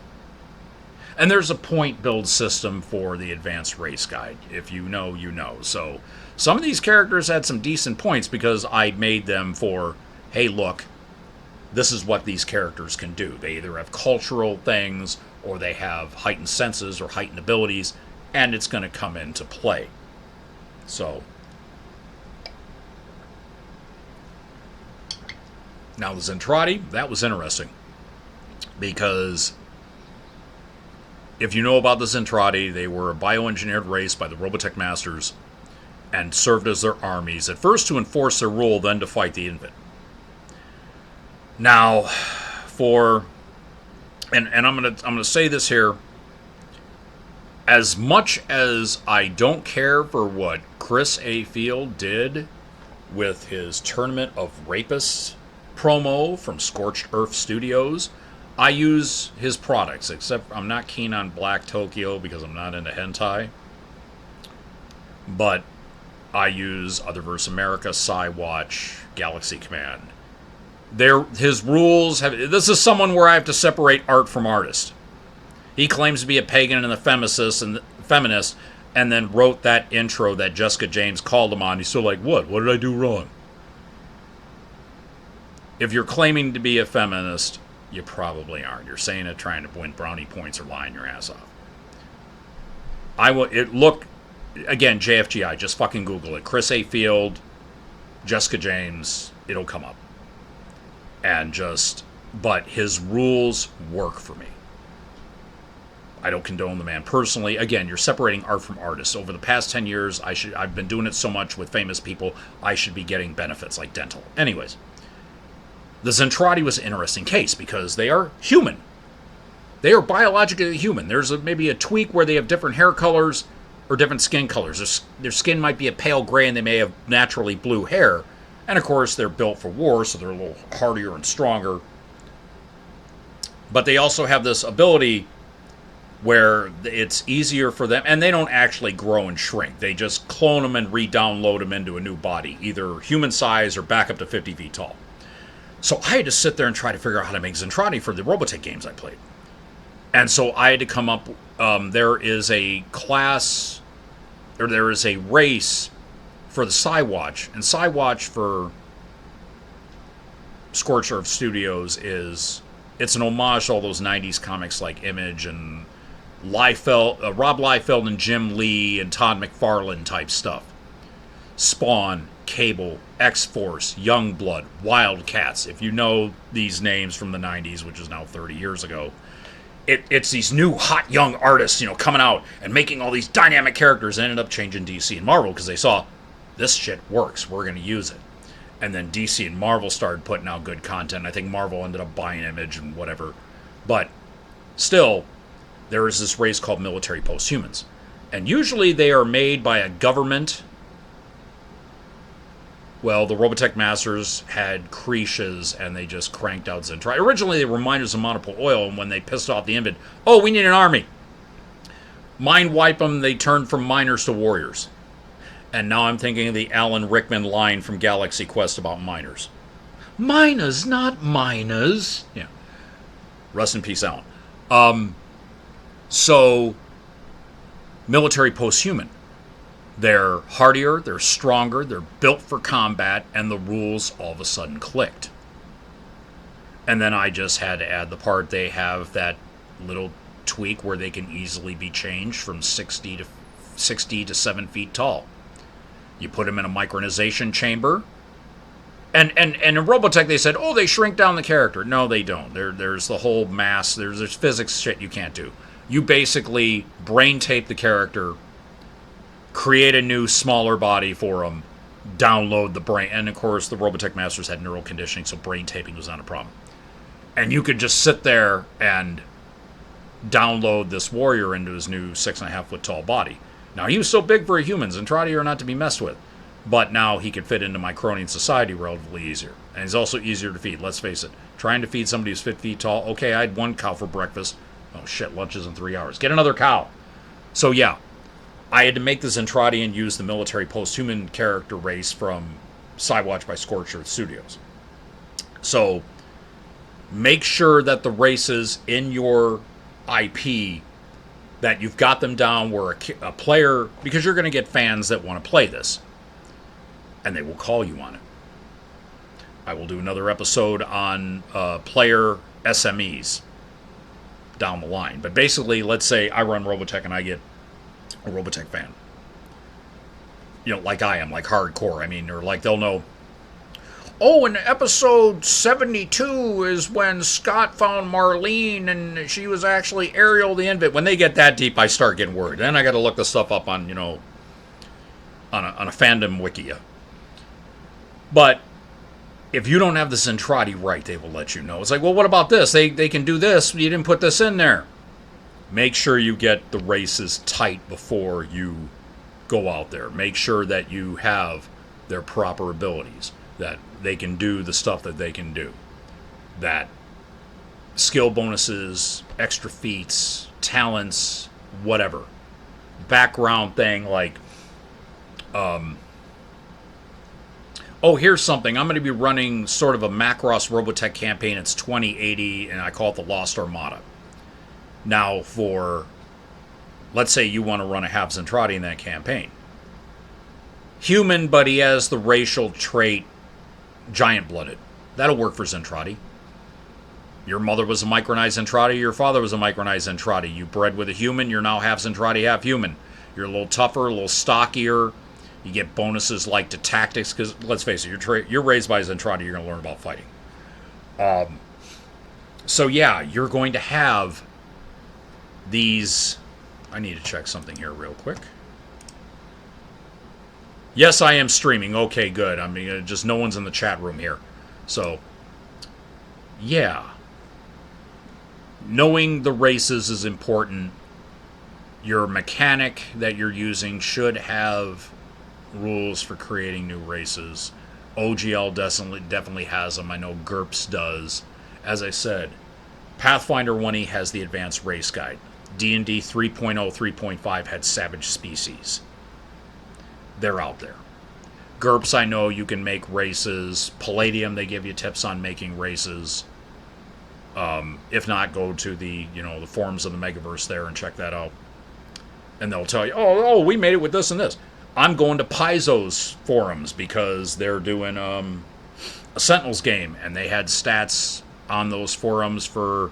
And there's a point build system for the Advanced Race Guide. If you know, you know. So some of these characters had some decent points because I made them for, hey, look, this is what these characters can do. They either have cultural things or they have heightened senses or heightened abilities, and it's going to come into play. So, now the Zentradi, that was interesting. Because if you know about the Zentradi, they were a bioengineered race by the Robotech Masters and served as their armies, at first to enforce their rule, then to fight the Invent. Now, and I'm gonna say this here, as much as I don't care for what Chris A. Field did with his Tournament of Rapists promo from Scorched Earth Studios, I use his products, except I'm not keen on Black Tokyo because I'm not into hentai. But I use Otherverse America, Psywatch, Galaxy Command. His rules have. This is someone where I have to separate art from artist. He claims to be a pagan and a feminist, and then wrote that intro that Jessica James called him on. He's still like, what? What did I do wrong? If you're claiming to be a feminist, you probably aren't. You're saying it trying to win brownie points or lying your ass off. Again, JFGI. Just fucking Google it. Chris A. Field, Jessica James. It'll come up. But his rules work for me. I don't condone the man personally. Again, you're separating art from artists. Over the past 10 years, I've been doing it so much with famous people, I should be getting benefits like dental. Anyways, the Zentradi was an interesting case because they are human. They are biologically human. There's maybe a tweak where they have different hair colors or different skin colors. Their skin might be a pale gray and they may have naturally blue hair. And of course, they're built for war, so they're a little hardier and stronger. But they also have this ability where it's easier for them, and they don't actually grow and shrink. They just clone them and re-download them into a new body, either human size or back up to 50 feet tall. So I had to sit there and try to figure out how to make Zentradi for the Robotech games I played. And so I had to come up, there is a class, or there is a race for the Psywatch, and Psywatch for Scorched Earth Studios it's an homage to all those 90s comics like Image and Rob Liefeld and Jim Lee and Todd McFarlane type stuff. Spawn, Cable, X-Force, Youngblood, Wildcats. If you know these names from the 90s, which is now 30 years ago, it's these new hot young artists, coming out and making all these dynamic characters, and ended up changing DC and Marvel because they saw this shit works, we're going to use it. And then DC and Marvel started putting out good content. I think Marvel ended up buying Image and whatever. But still, there is this race called military posthumans. And usually they are made by a government Well, the Robotech Masters had creches, and they just cranked out Zentradi. Originally, they were miners of monopole oil, and when they pissed off the Invid, oh, we need an army. Mind wipe them, they turned from miners to warriors. And now I'm thinking of the Alan Rickman line from Galaxy Quest about miners. Miners, not miners. Yeah. Rest in peace, Alan. So, military post-human. They're hardier, they're stronger, they're built for combat, and the rules all of a sudden clicked. And then I just had to add the part they have that little tweak where they can easily be changed from 60 to 7 feet tall. You put them in a micronization chamber. And in Robotech they said, oh, they shrink down the character. No, they don't. There's the whole mass, there's physics shit you can't do. You basically brain tape the character, create a new smaller body for them, download the brain. And of course, the Robotech Masters had neural conditioning, so brain taping was not a problem. And you could just sit there and download this warrior into his new 6.5 foot tall body. Now, he was so big for a human, Zentradi are not to be messed with. But now he could fit into my Cronian society relatively easier. And he's also easier to feed, let's face it. Trying to feed somebody who's 50 feet tall, okay, I had one cow for breakfast. Oh shit, lunch is in 3 hours. Get another cow. So yeah, I had to make the Zentradi and use the military post-human character race from Cywatch by Scorched Earth Studios. So make sure that the races in your IP, that you've got them down where a player, because you're going to get fans that want to play this, and they will call you on it. I will do another episode on player SMEs down the line. But basically, let's say I run Robotech and I get a Robotech fan. You know, like I am, like hardcore. I mean, or like they'll know, oh, in episode 72 is when Scott found Marlene and she was actually Ariel the Invid. When they get that deep, I start getting worried. Then I got to look the stuff up on, on a fandom wiki. But if you don't have the Zentradi right, they will let you know. It's like, well, what about this? They can do this. You didn't put this in there. Make sure you get the races tight before you go out there. Make sure that you have their proper abilities, that they can do the stuff that they can do. That skill bonuses, extra feats, talents, whatever. Background thing like... oh, here's something. I'm going to be running sort of a Macross Robotech campaign. It's 2080, and I call it the Lost Armada. Now, let's say you want to run a half Zentradi in that campaign. Human, but he has the racial trait giant-blooded. That'll work for Zentradi. Your mother was a micronized Zentradi, your father was a micronized Zentradi. You bred with a human, you're now half Zentradi, half human. You're a little tougher, a little stockier. You get bonuses like to tactics, because let's face it, you're raised by Zentradi, you're going to learn about fighting. So yeah, you're going to have these... I need to check something here real quick. Yes, I am streaming. Okay, good. I mean, just no one's in the chat room here. So, yeah. Knowing the races is important. Your mechanic that you're using should have rules for creating new races. OGL definitely has them. I know GURPS does. As I said, Pathfinder 1E has the advanced race guide. D&D 3.0, 3.5 had savage species. They're out there. GURPS, I know you can make races. Palladium, they give you tips on making races. If not, go to the forums of the Megaverse there and check that out. And they'll tell you, oh, we made it with this and this. I'm going to Paizo's forums because they're doing a Sentinels game, and they had stats on those forums for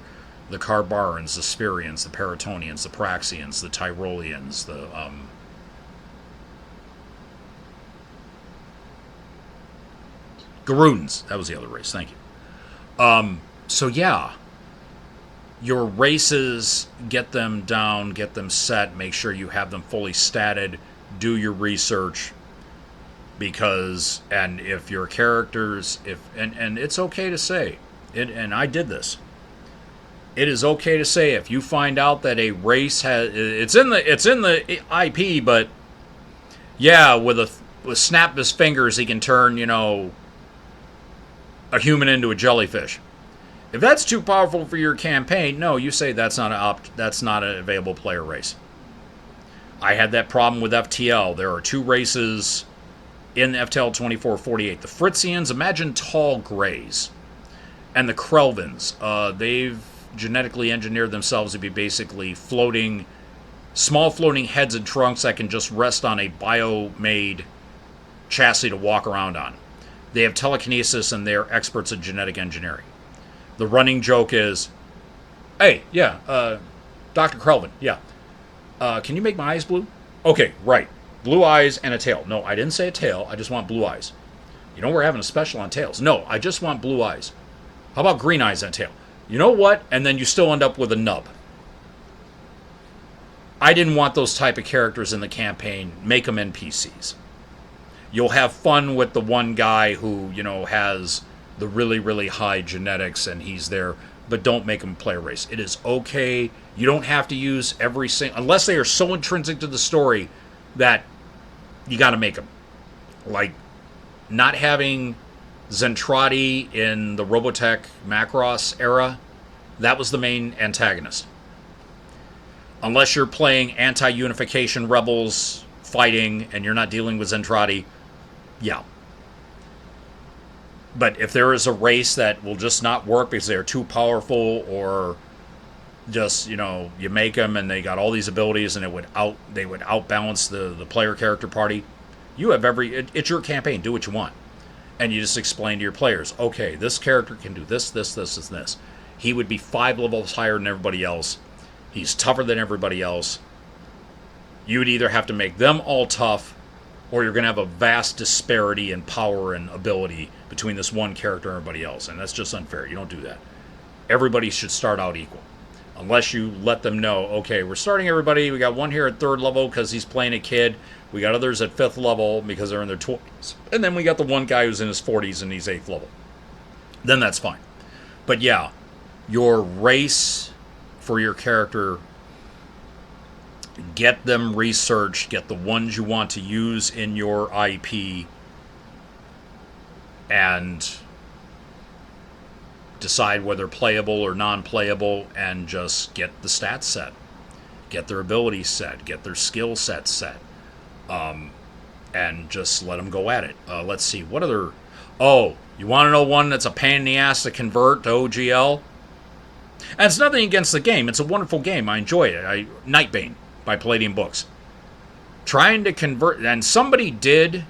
the Carbarans, the Spirians, the Paratonians, the Praxians, the Tyroleans, the Garudans. That was the other race. Thank you. So yeah, your races, get them down, get them set, make sure you have them fully statted, do your research, because, and if your characters, and it's okay to say, and I did this, it is okay to say if you find out that a race has, it's in the IP, but yeah, with with snap of his fingers, he can turn, a human into a jellyfish. If that's too powerful for your campaign, no, you say that's not an available player race. I had that problem with FTL. There are two races in FTL 2448. The Fritzians, imagine tall grays, and the Krelvins. They've genetically engineered themselves to be basically small floating heads and trunks that can just rest on a bio-made chassis to walk around on. They have telekinesis and they're experts in genetic engineering. The running joke is, hey, yeah, Dr. Krelvin, yeah. Can you make my eyes blue? Okay, right. Blue eyes and a tail. No, I didn't say a tail. I just want blue eyes. We're having a special on tails. No, I just want blue eyes. How about green eyes and a tail? You know what? And then you still end up with a nub. I didn't want those type of characters in the campaign. Make them NPCs. You'll have fun with the one guy who, has the really, really high genetics and he's there, but don't make him play a race. It is okay. You don't have to use every single, unless they are so intrinsic to the story that you got to make them. Like not having Zentradi in the Robotech Macross era, that was the main antagonist. Unless you're playing anti-unification rebels fighting and you're not dealing with Zentradi, yeah. But if there is a race that will just not work because they're too powerful or just, you make them and they got all these abilities and they would outbalance the player character party, you have it's your campaign. Do what you want. And you just explain to your players, okay, this character can do this, this, this, and this. He would be 5 levels higher than everybody else. He's tougher than everybody else. You would either have to make them all tough or you're going to have a vast disparity in power and ability between this one character and everybody else. And that's just unfair. You don't do that. Everybody should start out equal. Unless you let them know, okay, we're starting everybody. We got one here at 3rd level because he's playing a kid. We got others at 5th level because they're in their 20s. And then we got the one guy who's in his 40s and he's 8th level. Then that's fine. But yeah, your race for your character, get them researched, get the ones you want to use in your IP, and decide whether playable or non-playable, and just get the stats set, get their abilities set, get their skill sets set, and just let them go at it. Let's see, what other... Oh, you want to know one that's a pain in the ass to convert to OGL? And it's nothing against the game. It's a wonderful game. I enjoy it. Nightbane by Palladium Books. Trying to convert... And somebody did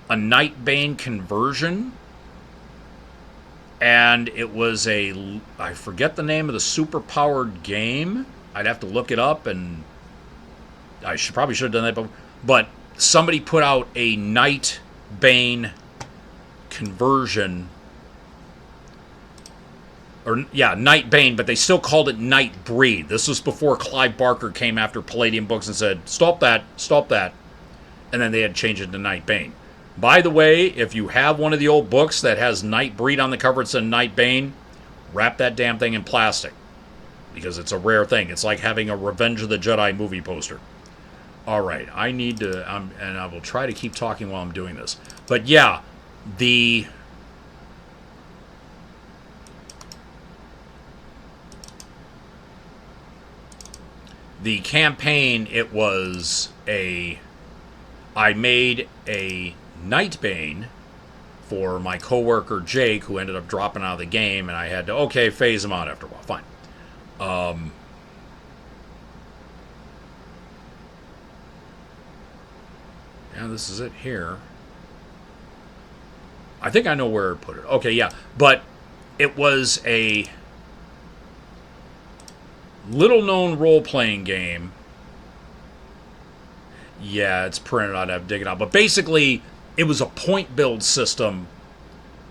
a Nightbane conversion, and it was I forget the name of the super-powered game. I'd have to look it up, and I probably should have done that. But somebody put out a Nightbane conversion, Nightbane, but they still called it Nightbreed. This was before Clive Barker came after Palladium Books and said, stop that, and then they had changed it to Nightbane. By the way, if you have one of the old books that has Nightbreed on the cover, it says Nightbane, wrap that damn thing in plastic, because it's a rare thing. It's like having a Revenge of the Jedi movie poster. All right, I need to, and I will try to keep talking while I'm doing this. But yeah, the campaign, it was I made a Nightbane for my coworker Jake, who ended up dropping out of the game, and I had to, phase him out after a while. Fine. Yeah, this is it here. I think I know where to put it. Okay, yeah. But it was a little-known role-playing game. Yeah, it's printed out. I have to dig it out. But basically, it was a point build system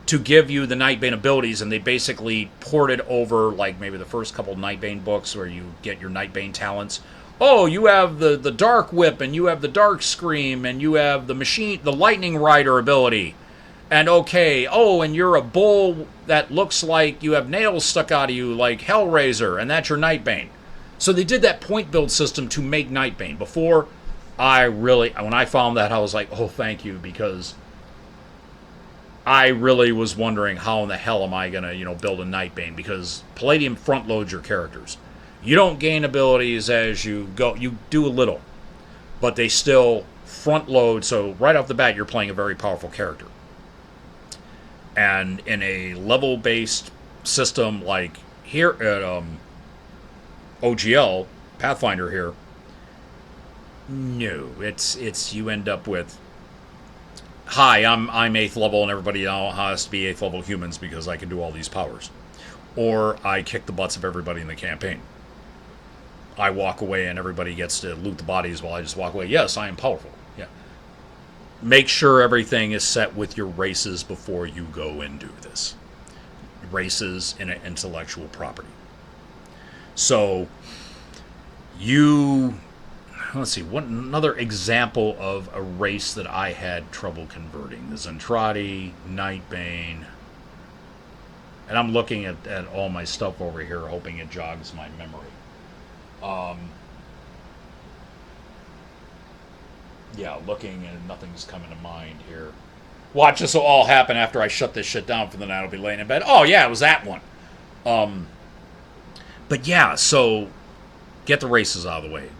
to give you the Nightbane abilities, and they basically ported over, like, maybe the first couple Nightbane books where you get your Nightbane talents. Oh, you have the Dark Whip, and you have the Dark Scream, and you have the Lightning Rider ability. And and you're a bull that looks like you have nails stuck out of you like Hellraiser, and that's your Nightbane. So they did that point build system to make Nightbane. Before, when I found that, I was like, oh, thank you, because I really was wondering how in the hell am I going to, build a Nightbane, because Palladium front loads your characters. You don't gain abilities as you go. You do a little, but they still front load, so right off the bat, you're playing a very powerful character. And in a level-based system like here at OGL, Pathfinder here, no, it's you end up with, hi, I'm 8th level, and everybody now has to be 8th level humans because I can do all these powers. Or I kick the butts of everybody in the campaign. I walk away and everybody gets to loot the bodies while I just walk away. Yes, I am powerful. Yeah. Make sure everything is set with your races before you go and do this. Races in an intellectual property. So, let's see, what another example of a race that I had trouble converting. The Zentradi, Nightbane. And I'm looking at all my stuff over here, hoping it jogs my memory. Yeah, looking, and nothing's coming to mind here. Watch this will all happen after I shut this shit down for the night. I'll be laying in bed. Oh, yeah, it was that one. But yeah, so get the races out of the way.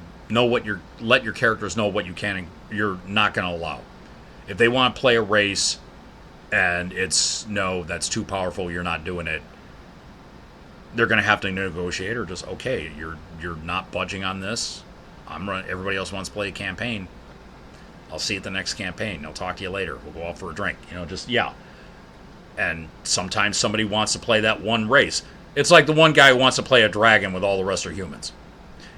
Let your characters know what you can and you're not going to allow. If they want to play a race and that's too powerful, you're not doing it, they're going to have to negotiate, or just, okay, you're not budging on this. Everybody else wants to play a campaign. I'll see you at the next campaign. I'll talk to you later. We'll go out for a drink. Yeah. And sometimes somebody wants to play that one race. It's like the one guy who wants to play a dragon with all the rest are humans.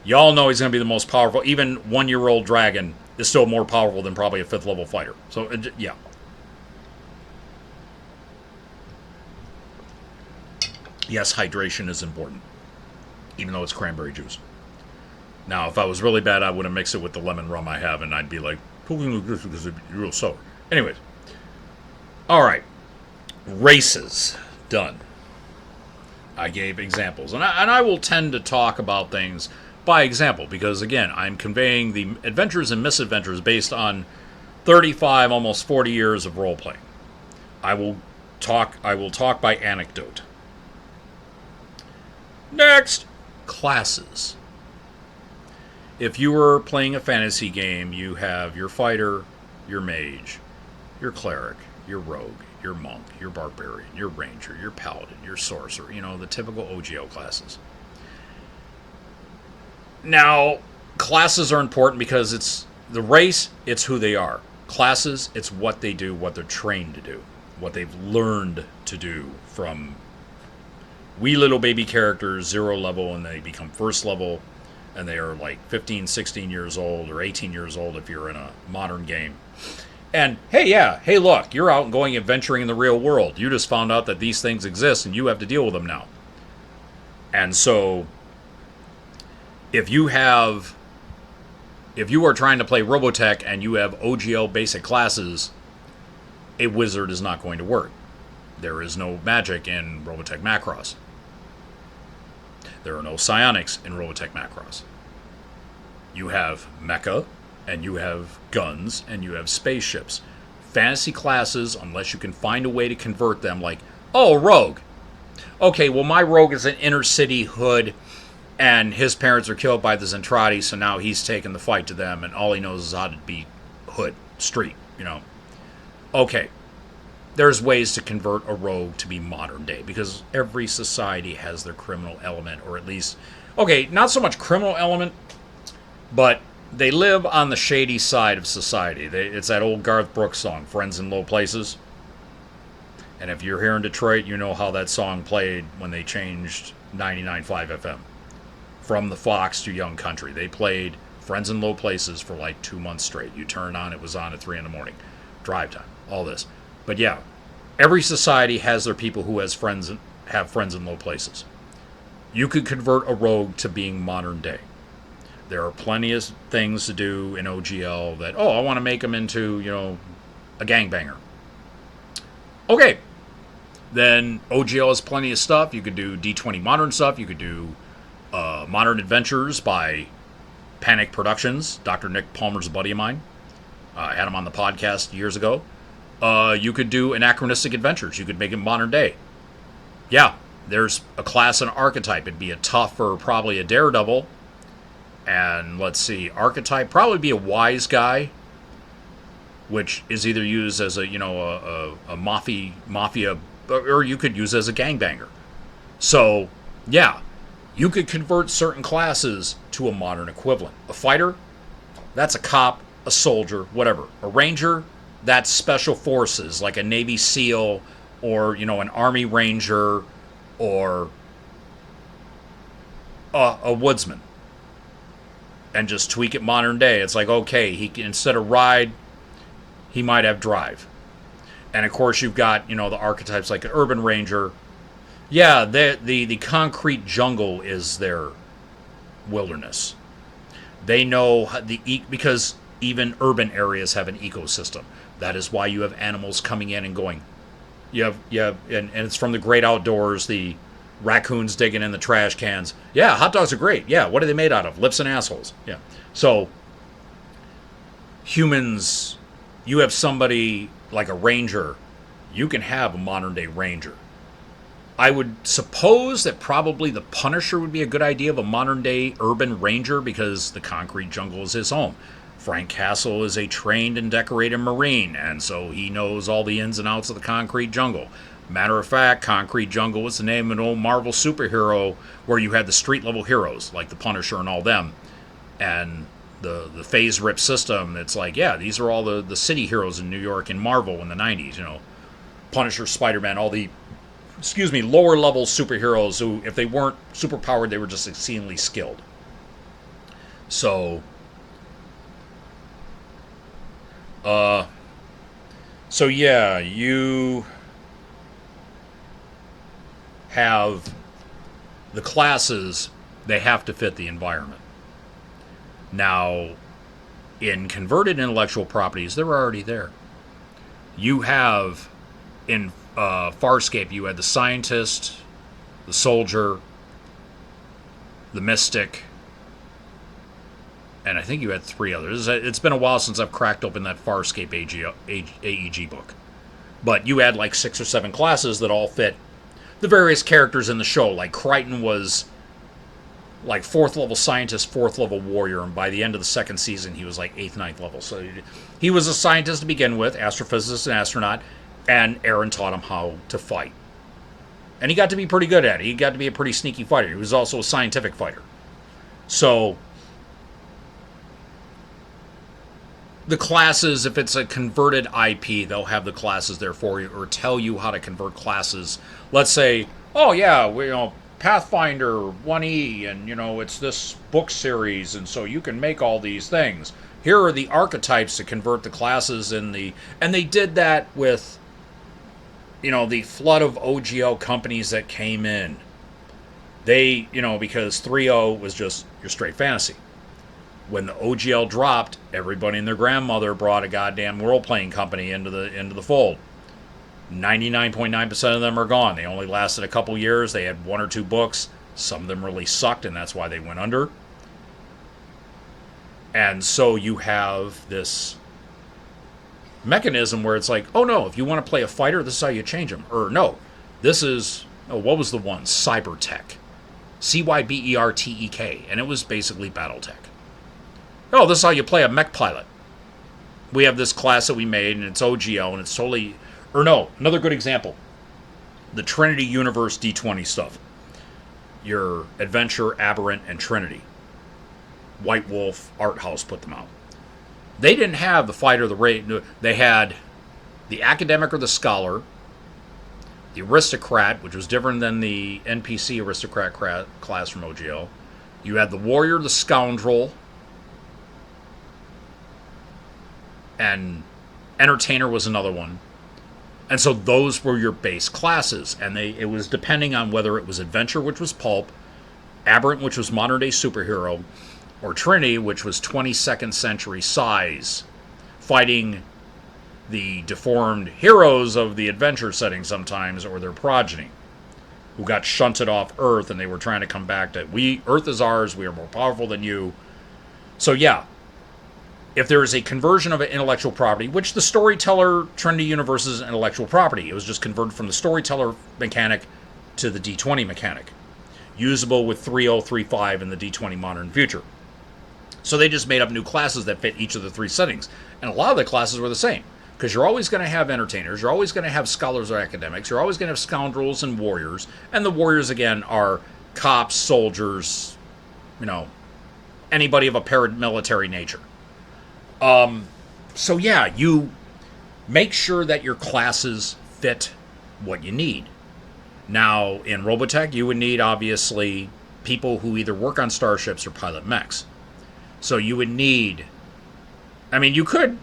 Y'all know he's going to be the most powerful. Even 1-year-old dragon is still more powerful than probably a 5th level fighter. So, yeah. Yes, hydration is important, even though it's cranberry juice. Now, if I was really bad, I would have mixed it with the lemon rum I have, and I'd be like, because it'd be real sour. Anyways. All right. Races. Done. I gave examples. And I will tend to talk about things by example, because, again, I'm conveying the adventures and misadventures based on 35, almost 40 years of role-playing. I will talk by anecdote. Next, classes. If you were playing a fantasy game, you have your fighter, your mage, your cleric, your rogue, your monk, your barbarian, your ranger, your paladin, your sorcerer, the typical OGL classes. Now, classes are important because it's the race, it's who they are. Classes, it's what they do, what they're trained to do, what they've learned to do from wee little baby characters, 0 level, and they become 1st level, and they are like 15, 16 years old, or 18 years old if you're in a modern game. And, hey, look, you're out and going adventuring in the real world. You just found out that these things exist, and you have to deal with them now. And so, if you are trying to play Robotech and you have OGL basic classes, a wizard is not going to work. There is no magic in Robotech Macross. There are no psionics in Robotech Macross. You have mecha, and you have guns, and you have spaceships. Fantasy classes, unless you can find a way to convert them, like, oh, rogue. Okay, well, my rogue is an inner city hood, and his parents are killed by the Zentradi, so now he's taking the fight to them, and all he knows is how to be hood, street, Okay. There's ways to convert a rogue to be modern day, because every society has their criminal element, or at least, okay, not so much criminal element, but they live on the shady side of society. It's that old Garth Brooks song, Friends in Low Places. And if you're here in Detroit, you know how that song played when they changed 99.5 FM. From the Fox to Young Country. They played Friends in Low Places for like 2 months straight. You turn on, it was on at 3 in the morning. Drive time, all this. But yeah, every society has their people who have friends in low places. You could convert a rogue to being modern day. There are plenty of things to do in OGL that, I want to make them into, a gangbanger. Okay. Then OGL has plenty of stuff. You could do D20 modern stuff. You could do modern adventures by Panic Productions. Dr. Nick Palmer's a buddy of mine. I had him on the podcast years ago. You could do anachronistic adventures. You could make it modern day. Yeah, there's a class and archetype. It'd be a tough or probably a daredevil. And let's see, archetype probably be a wise guy, which is either used as a mafia, or you could use it as a gangbanger. So, yeah, you could convert certain classes to a modern equivalent. A fighter, that's a cop, a soldier, whatever. A ranger, that's special forces, like a Navy SEAL, or an Army Ranger, or a woodsman. And just tweak it modern day. It's like, okay, he can, instead of ride, he might have drive. And of course, you've got the archetypes like an urban ranger. Yeah, the concrete jungle is their wilderness. They know because even urban areas have an ecosystem. That is why you have animals coming in and going. You have, and it's from the great outdoors. The raccoons digging in the trash cans. Yeah, hot dogs are great. Yeah, what are they made out of? Lips and assholes. Yeah. So humans, you have somebody like a ranger. You can have a modern day ranger. I would suppose that probably the Punisher would be a good idea of a modern day urban ranger, because the concrete jungle is his home. Frank Castle is a trained and decorated Marine, and so he knows all the ins and outs of the concrete jungle. Matter of fact, Concrete Jungle was the name of an old Marvel superhero where you had the street level heroes like the Punisher and all them, and the phase rip system. It's like, yeah, these are all the city heroes in New York and Marvel in the 90s. Punisher, Spider-Man, all the lower level superheroes who, if they weren't superpowered, they were just exceedingly skilled. So yeah, you have the classes, they have to fit the environment. Now, in converted intellectual properties, they're already there. You have, in Farscape, you had the scientist, the soldier, the mystic, and I think you had 3 others. It's been a while since I've cracked open that Farscape AEG book. But you had like 6 or 7 classes that all fit the various characters in the show. Like Crichton was like 4th level scientist, 4th level warrior, and by the end of the 2nd season he was like 8th, 9th level. So he was a scientist to begin with, astrophysicist and astronaut, and Aaron taught him how to fight. And he got to be pretty good at it. He got to be a pretty sneaky fighter. He was also a scientific fighter. So the classes, if it's a converted IP, they'll have the classes there for you, or tell you how to convert classes. Let's say, oh yeah, Pathfinder 1E, and it's this book series, and so you can make all these things. Here are the archetypes to convert the classes and they did that with the flood of OGL companies that came in. They, because 3.0 was just your straight fantasy. When the OGL dropped, everybody and their grandmother brought a goddamn role-playing company into the fold. 99.9% of them are gone. They only lasted a couple years. They had 1 or 2 books. Some of them really sucked, and that's why they went under. And so you have this mechanism where it's like, oh no, if you want to play a fighter, this is how you change them. Or no, this is, what was the one? Cybertech. Cybertek. And it was basically Battletech. Oh, this is how you play a mech pilot. We have this class that we made, and it's OGL, and it's totally... Or no, another good example. The Trinity Universe D20 stuff. Your Adventure, Aberrant, and Trinity. White Wolf Art House put them out. They didn't have the fighter, the raid. They had the academic or the scholar, the aristocrat, which was different than the NPC aristocrat class from OGL. You had the warrior, the scoundrel, and entertainer was another one. And so those were your base classes, and it was depending on whether it was adventure, which was pulp, aberrant, which was modern day superhero, or Trinity, which was 22nd century size, fighting the deformed heroes of the adventure setting sometimes, or their progeny, who got shunted off Earth, and they were trying to come back to, Earth is ours, we are more powerful than you. So yeah, if there is a conversion of an intellectual property, which the storyteller Trinity universe is intellectual property, it was just converted from the storyteller mechanic to the D20 mechanic, usable with 3035 in the D20 modern future. So they just made up new classes that fit each of the three settings. And a lot of the classes were the same. Because you're always going to have entertainers, you're always going to have scholars or academics, you're always going to have scoundrels and warriors. And the warriors, again, are cops, soldiers, anybody of a paramilitary nature. So yeah, you make sure that your classes fit what you need. Now, in Robotech, you would need, obviously, people who either work on starships or pilot mechs. So you would need... you could,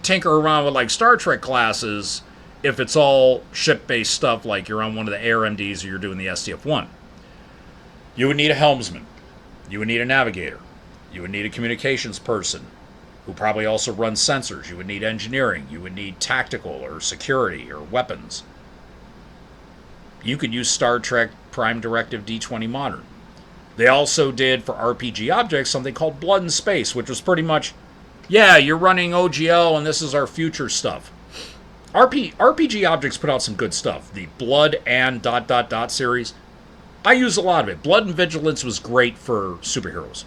tinker around with, like, Star Trek classes if it's all ship-based stuff, like you're on one of the ARMDs or you're doing the STF-1. You would need a helmsman. You would need a navigator. You would need a communications person who probably also runs sensors. You would need engineering. You would need tactical or security or weapons. You could use Star Trek Prime Directive D20 Modern. They also did, for RPG objects, something called Blood and Space, which was pretty much, yeah, you're running OGL and this is our future stuff. RPG objects put out some good stuff. The Blood and ... series, I use a lot of it. Blood and Vigilance was great for superheroes.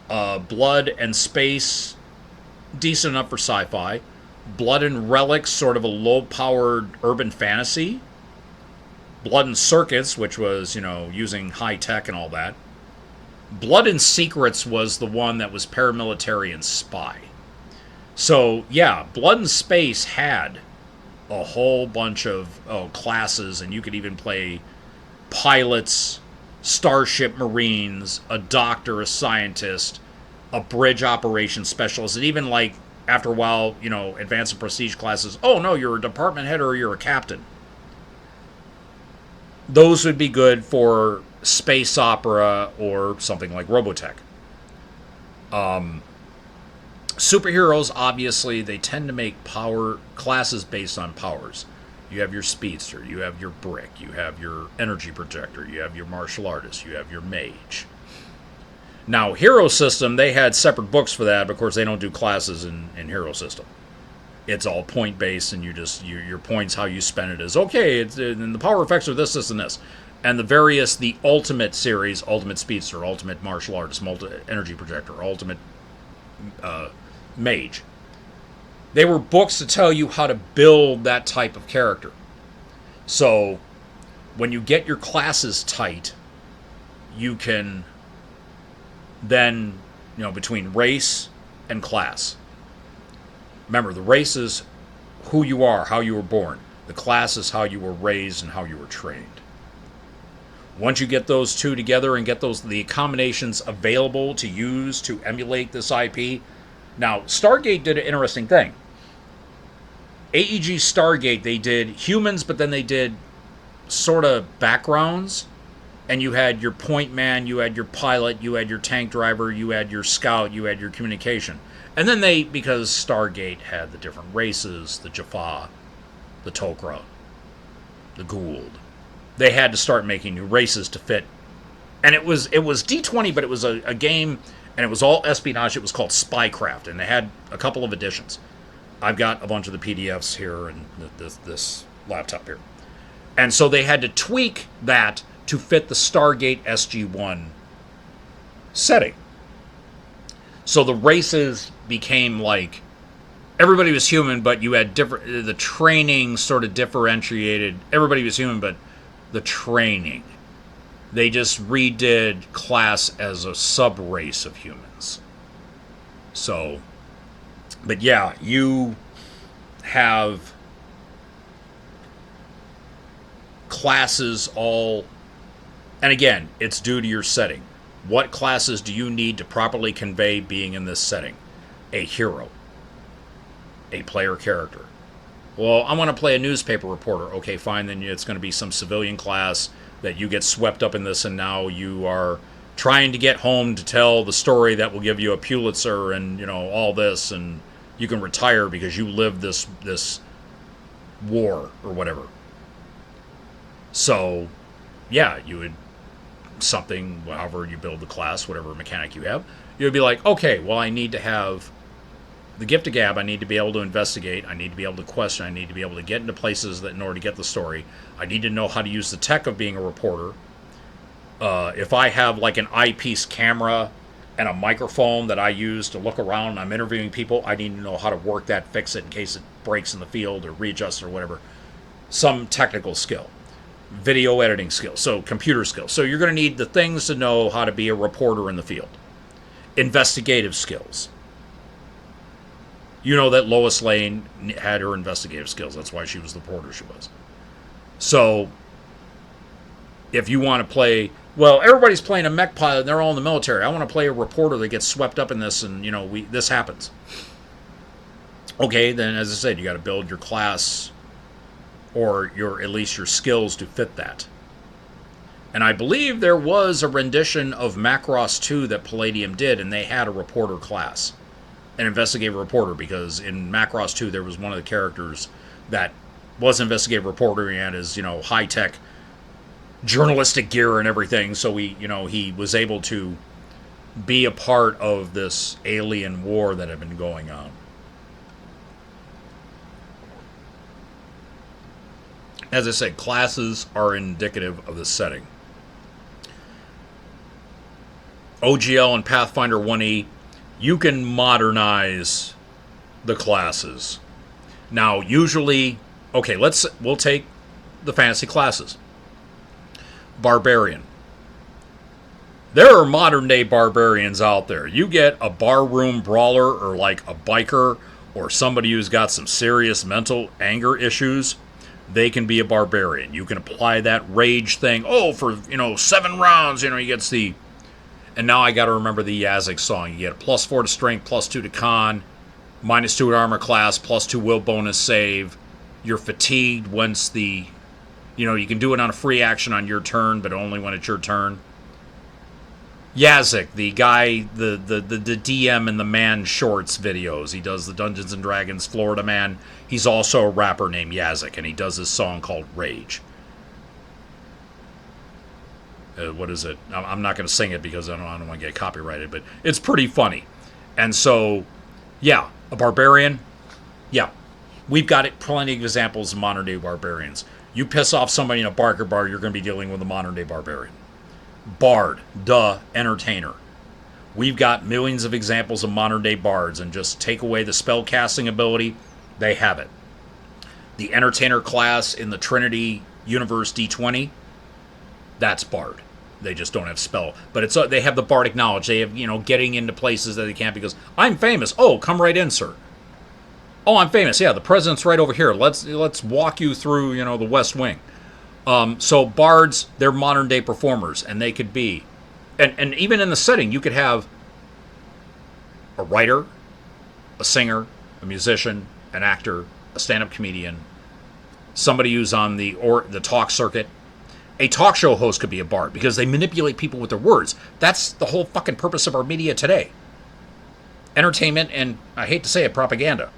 Blood and Space, decent enough for sci-fi. Blood and Relics, sort of a low-powered urban fantasy. Blood and Circuits, which was, using high tech and all that. Blood and Secrets was the one that was paramilitary and spy. So, yeah, Blood and Space had a whole bunch of classes, and you could even play pilots, starship marines, a doctor, a scientist, a bridge operations specialist, and even, like, after a while, advanced and prestige classes, oh no, you're a department head or you're a captain. Those would be good for space opera or something like Robotech. Superheroes, obviously, they tend to make power classes based on powers. You have your speedster, you have your brick, you have your energy projector, you have your martial artist, you have your mage. Now, Hero System, they had separate books for that, but of course they don't do classes in Hero System. It's all point-based, and your points, how you spend it is, okay, and the power effects are this, this, and this. And the Ultimate series, Ultimate Speedster, Ultimate Martial Artist, Energy Projector, Ultimate Mage. They were books to tell you how to build that type of character. So, when you get your classes tight, you can then, between race and class. Remember, the race is who you are, how you were born. The class is how you were raised and how you were trained. Once you get those two together and get the combinations available to use to emulate this IP. Now, Stargate did an interesting thing. AEG Stargate, they did humans, but then they did sort of backgrounds. And you had your point man, you had your pilot, you had your tank driver, you had your scout, you had your communication. And then because Stargate had the different races, the Jaffa, the Tok'ra, the Goa'uld, they had to start making new races to fit. And it was D20, but it was a game, and it was all espionage. It was called Spycraft, and they had a couple of editions. I've got a bunch of the PDFs here and this laptop here. And so they had to tweak that to fit the Stargate SG-1 setting. So the races became like, everybody was human, but you had the training sort of differentiated. Everybody was human, but the training. They just redid class as a sub-race of humans. So, but yeah, you have classes all, and again, it's due to your setting. What classes do you need to properly convey being in this setting? A hero. A player character. Well, I want to play a newspaper reporter. Okay, fine, then it's going to be some civilian class that you get swept up in this, and now you are trying to get home to tell the story that will give you a Pulitzer and, all this, and you can retire because you lived this war or whatever. So, yeah, you would something, however you build the class, whatever mechanic you have, you'd be like, okay, well, I need to have the gift of gab. I need to be able to investigate. I need to be able to question. I need to be able to get into places that in order to get the story. I need to know how to use the tech of being a reporter. If I have like an eyepiece camera and a microphone that I use to look around and I'm interviewing people, I need to know how to work that, fix it in case it breaks in the field or readjust or whatever. Some technical skill. Video editing skills. So computer skills. So you're going to need the things to know how to be a reporter in the field. Investigative skills. You know that Lois Lane had her investigative skills. That's why she was the reporter she was. So, if you want to play, well, everybody's playing a mech pilot and they're all in the military. I want to play a reporter that gets swept up in this and, this happens. Okay, then as I said, you got to build your class or at least your skills to fit that. And I believe there was a rendition of Macross 2 that Palladium did, and they had a reporter class. An investigative reporter, because in Macross 2 there was one of the characters that was an investigative reporter and his, high-tech journalistic gear and everything, so he was able to be a part of this alien war that had been going on. As I said, classes are indicative of the setting. OGL and Pathfinder 1E, you can modernize the classes. Now, usually, okay, we'll take the fantasy classes. Barbarian. There are modern day barbarians out there. You get a barroom brawler or like a biker or somebody who's got some serious mental anger issues, they can be a barbarian. You can apply that rage thing. Oh, for, 7 rounds, he gets the... And now I got to remember the Yazzik song. You get a +4 to strength, +2 to con, -2 to armor class, +2 will bonus save. You're fatigued once the... you can do it on a free action on your turn, but only when it's your turn. Yazzik, the guy, the DM in the Man Shorts videos. He does the Dungeons & Dragons Florida Man. He's also a rapper named Yazzik, and he does this song called Rage. What is it? I'm not going to sing it because I don't want to get copyrighted, but it's pretty funny. And so, yeah, a barbarian, yeah. We've got plenty of examples of modern-day barbarians. You piss off somebody in a Barker bar, you're going to be dealing with a modern-day barbarian. Bard, entertainer. We've got millions of examples of modern-day bards, and just take away the spell casting ability, they have it. The entertainer class in the Trinity Universe D20, that's bard. They just don't have spell. But they have the bardic knowledge. They have, getting into places that they can't because, I'm famous. Oh, come right in, sir. Oh, I'm famous. Yeah, the president's right over here. Let's walk you through, the West Wing. So bards, they're modern day performers, and they could be, and even in the setting, you could have a writer, a singer, a musician, an actor, a stand-up comedian, somebody who's on the talk circuit. A talk show host could be a bard because they manipulate people with their words. That's the whole fucking purpose of our media today. Entertainment and, I hate to say it, propaganda.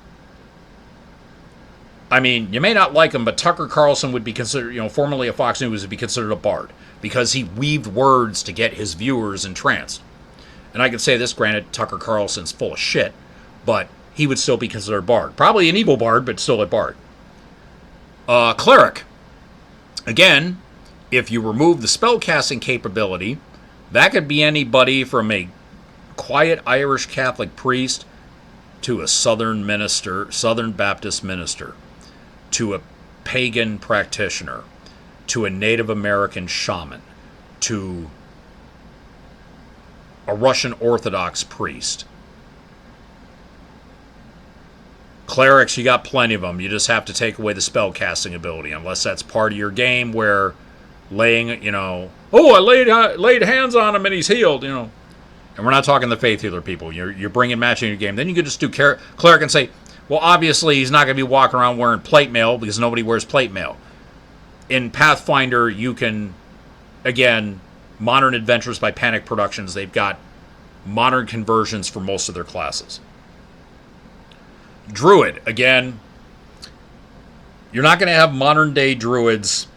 I mean, you may not like him, but Tucker Carlson would be considered, formerly of Fox News, would be considered a bard because he weaved words to get his viewers entranced. And I could say this, granted, Tucker Carlson's full of shit, but he would still be considered a bard. Probably an evil bard, but still a bard. Cleric. Again, if you remove the spellcasting capability, that could be anybody from a quiet Irish Catholic priest to a Southern Baptist minister, to a pagan practitioner, to a Native American shaman, to a Russian Orthodox priest. Clerics, you got plenty of them. You just have to take away the spellcasting ability, unless that's part of your game where laying, I laid hands on him and he's healed, And we're not talking the faith healer people. You're bringing matching your game. Then you could just do cleric and say, well, obviously he's not going to be walking around wearing plate mail because nobody wears plate mail. In Pathfinder, you can, again, Modern Adventures by Panic Productions, they've got modern conversions for most of their classes. Druid, again, you're not going to have modern day druids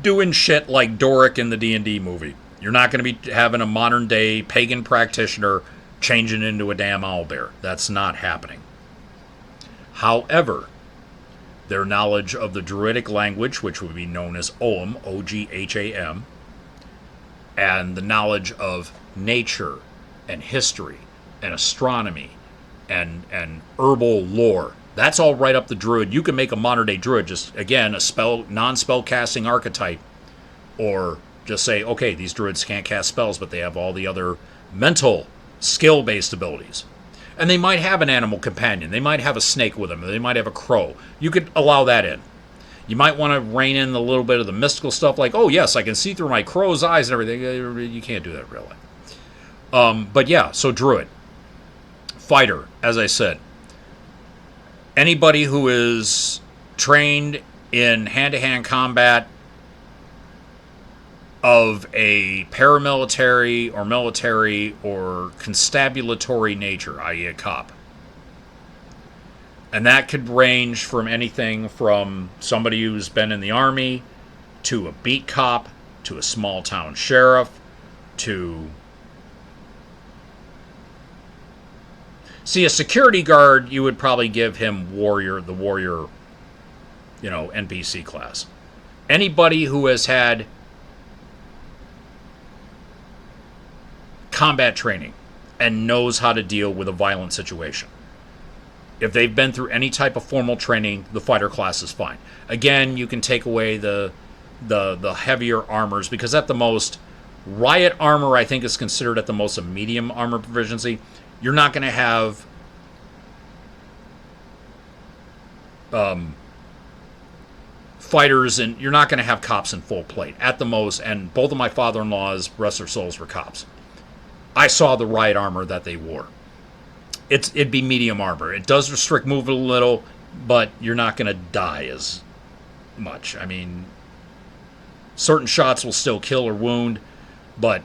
doing shit like Doric in the D&D movie. You're not going to be having a modern day pagan practitioner changing into a damn owlbear. That's not happening. However, their knowledge of the Druidic language, which would be known as Ogham, Ogham, and the knowledge of nature and history and astronomy and herbal lore. That's all right up the druid. You can make a modern day druid just, again, a non-spell casting archetype, or just say, okay, these druids can't cast spells, but they have all the other mental skill-based abilities. And they might have an animal companion. They might have a snake with them. They might have a crow. You could allow that in. You might want to rein in a little bit of the mystical stuff, like, oh, yes, I can see through my crow's eyes and everything. You can't do that in real life. But yeah, so druid. Fighter, as I said. Anybody who is trained in hand-to-hand combat of a paramilitary or military or constabulatory nature, i.e. a cop. And that could range from anything from somebody who's been in the army, to a beat cop, to a small town sheriff, to... See, a security guard, you would probably give him the warrior, NPC class. Anybody who has had combat training and knows how to deal with a violent situation. If they've been through any type of formal training, the fighter class is fine. Again, you can take away the heavier armors, because at the most, riot armor, I think, is considered at the most a medium armor proficiency. You're not going to have fighters, and you're not going to have cops in full plate at the most. And both of my father-in-laws, rest their souls, were cops. I saw the riot armor that they wore. It'd be medium armor. It does restrict movement a little, but you're not going to die as much. I mean, certain shots will still kill or wound, but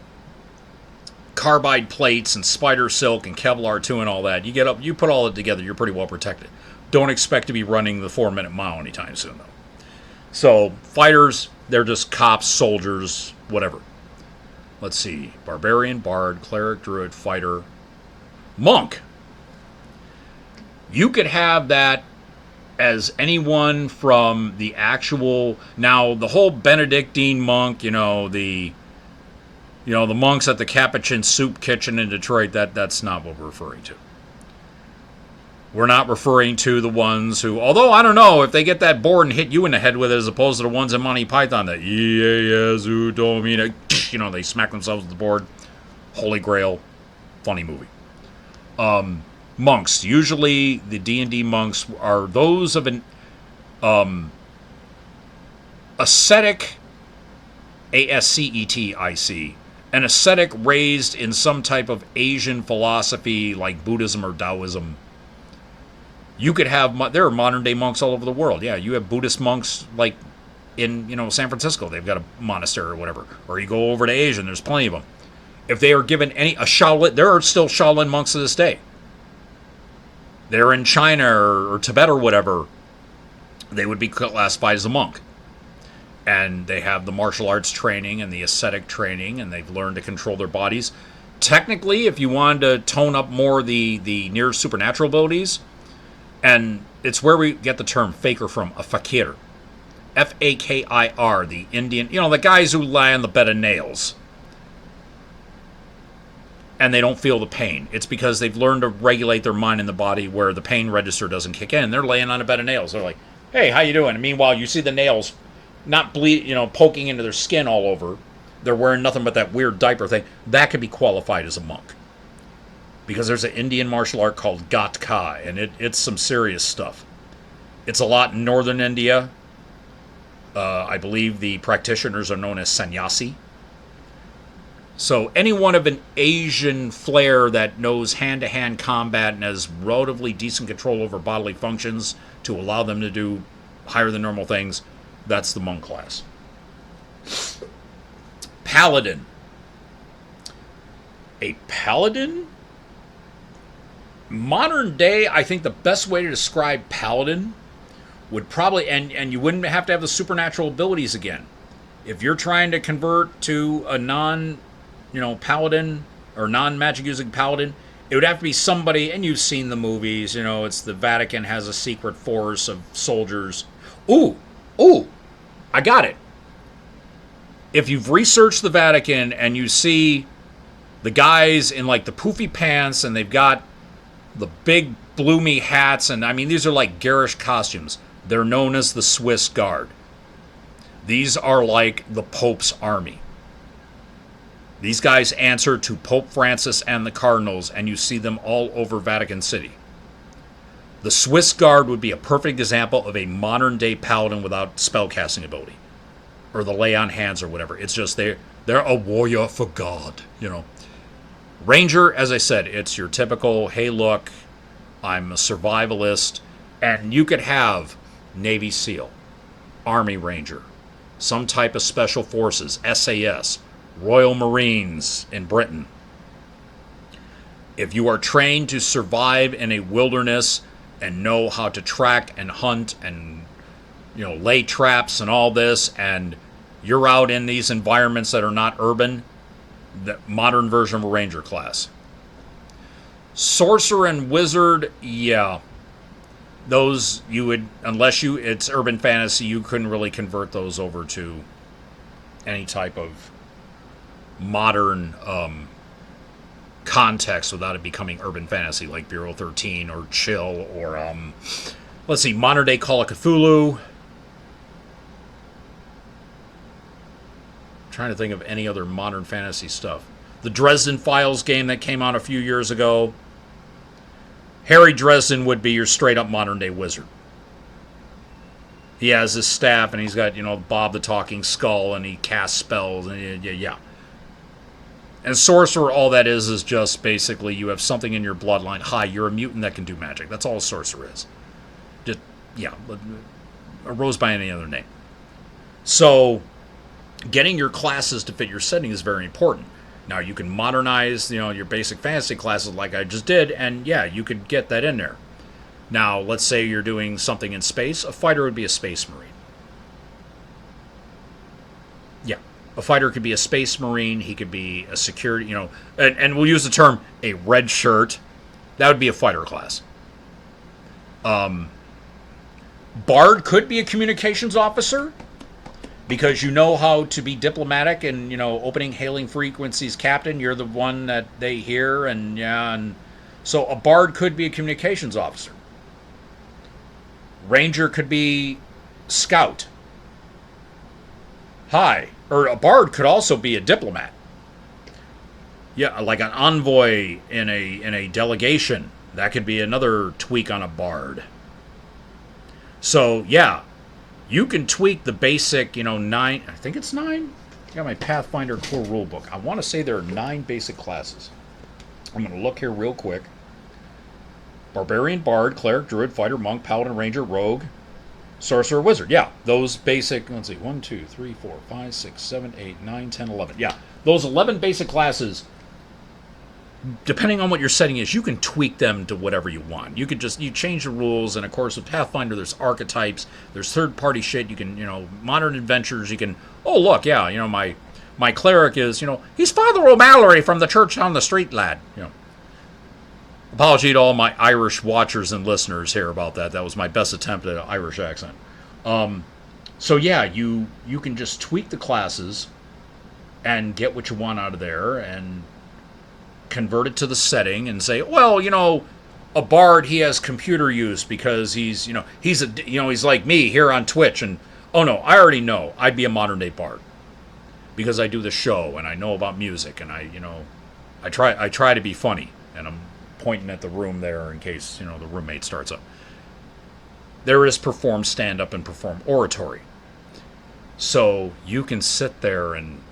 carbide plates and spider silk and Kevlar too and all that, you put all it together, you're pretty well protected. Don't expect to be running the 4-minute mile anytime soon, though. So, fighters, they're just cops, soldiers, whatever. Let's see. Barbarian, bard, cleric, druid, fighter, monk. You could have that as anyone from the actual... Now, the whole Benedictine monk, the monks at the Capuchin Soup Kitchen in Detroit, that's not what we're referring to. We're not referring to the ones who... Although, I don't know, if they get that board and hit you in the head with it, as opposed to the ones in Monty Python that... they smack themselves with the board. Holy Grail. Funny movie. Monks. Usually, the D&D monks are those of an ascetic... A-S-C-E-T-I-C. An ascetic raised in some type of Asian philosophy like Buddhism or Taoism. You could have... There are modern-day monks all over the world. Yeah, you have Buddhist monks like in, San Francisco. They've got a monastery or whatever. Or you go over to Asia and there's plenty of them. If they are given a Shaolin... There are still Shaolin monks to this day. They're in China or Tibet or whatever. They would be classified as a monk. And they have the martial arts training and the ascetic training, and they've learned to control their bodies. Technically, if you wanted to tone up more the near supernatural abilities, and it's where we get the term faker from, a fakir. F-A-K-I-R, the Indian, the guys who lie on the bed of nails. And they don't feel the pain. It's because they've learned to regulate their mind and the body where the pain register doesn't kick in. They're laying on a bed of nails. They're like, hey, how you doing? And meanwhile, you see the nails not poking into their skin all over. They're wearing nothing but that weird diaper thing. That could be qualified as a monk. Because there's an Indian martial art called Gatka, and it's some serious stuff. It's a lot in northern India. I believe the practitioners are known as sannyasi. So anyone of an Asian flair that knows hand-to-hand combat and has relatively decent control over bodily functions to allow them to do higher than normal things, that's the monk class. Paladin. A paladin? Modern day, I think the best way to describe paladin would probably, and you wouldn't have to have the supernatural abilities again. If you're trying to convert to a non, paladin or non-magic using paladin, it would have to be somebody, and you've seen the movies, it's the Vatican has a secret force of soldiers. Ooh, ooh, I got it. If you've researched the Vatican and you see the guys in like the poofy pants and they've got the big bloomy hats, and I mean, these are like garish costumes. They're known as the Swiss Guard. These are like the Pope's army. These guys answer to Pope Francis and the cardinals, and you see them all over Vatican City. The Swiss Guard would be a perfect example of a modern-day paladin without spellcasting ability, or the lay on hands or whatever. It's just they're a warrior for God, Ranger, as I said, it's your typical, hey, look, I'm a survivalist, and you could have Navy SEAL, Army Ranger, some type of special forces, SAS, Royal Marines in Britain. If you are trained to survive in a wilderness and know how to track and hunt and lay traps and all this, and you're out in these environments that are not urban, the modern version of a Ranger class. Sorcerer and Wizard, yeah. Those you would, unless it's urban fantasy, you couldn't really convert those over to any type of modern context without it becoming urban fantasy, like Bureau 13 or Chill or let's see, modern day Call of Cthulhu. I'm trying to think of any other modern fantasy stuff. The Dresden Files game that came out a few years ago. Harry Dresden would be your straight up modern day wizard. He has his staff and he's got, Bob the Talking Skull, and he casts spells and yeah. And sorcerer, all that is just basically you have something in your bloodline. Hi, you're a mutant that can do magic. That's all a sorcerer is. Just, yeah, arose by any other name. So, getting your classes to fit your setting is very important. Now, you can modernize, your basic fantasy classes like I just did, and yeah, you could get that in there. Now, let's say you're doing something in space. A fighter would be a space marine. Yeah. A fighter could be a space marine. He could be a security, and we'll use the term a red shirt. That would be a fighter class. Bard could be a communications officer because you know how to be diplomatic and, opening hailing frequencies, Captain. You're the one that they hear, and so a Bard could be a communications officer. Ranger could be scout. Hi. Or a Bard could also be a diplomat. Yeah, like an envoy in a delegation. That could be another tweak on a Bard. So, yeah, you can tweak the basic, 9, I think it's 9? I got my Pathfinder core rulebook. I want to say there are 9 basic classes. I'm going to look here real quick. Barbarian, Bard, Cleric, Druid, Fighter, Monk, Paladin, Ranger, Rogue, Sorcerer, Wizard. Yeah, those basic, let's see, 1, 2, 3, 4, 5, 6, 7, 8, 9, 10, 11. Yeah, those 11 basic classes, depending on what your setting is, you can tweak them to whatever you want. You change the rules, and of course with Pathfinder there's archetypes, there's third-party shit, you can, modern adventures, you can, oh look, yeah, my cleric is, he's Father O'Mallory from the church down the street, lad, Apology to all my Irish watchers and listeners here about that. That was my best attempt at an Irish accent. So yeah, you can just tweak the classes and get what you want out of there and convert it to the setting and say, well, a Bard, he has computer use because he's like me here on Twitch, and oh no, I already know I'd be a modern day Bard because I do the show and I know about music and I try to be funny, and I'm pointing at the room there in case, the roommate starts up. There is perform stand-up and perform oratory. So you can sit there and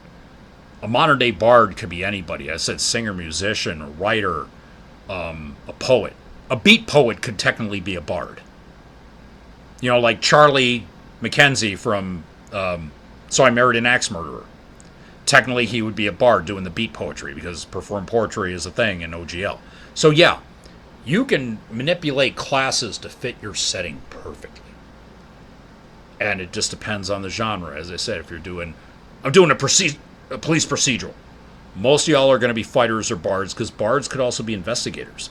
a modern-day Bard could be anybody. I said singer, musician, a writer, a poet. A beat poet could technically be a Bard. Like Charlie McKenzie from So I Married an Axe Murderer. Technically, he would be a Bard doing the beat poetry because perform poetry is a thing in OGL. So yeah, you can manipulate classes to fit your setting perfectly. And it just depends on the genre. As I said, if you're doing I'm doing a police procedural. Most of y'all are going to be fighters or bards, because bards could also be investigators.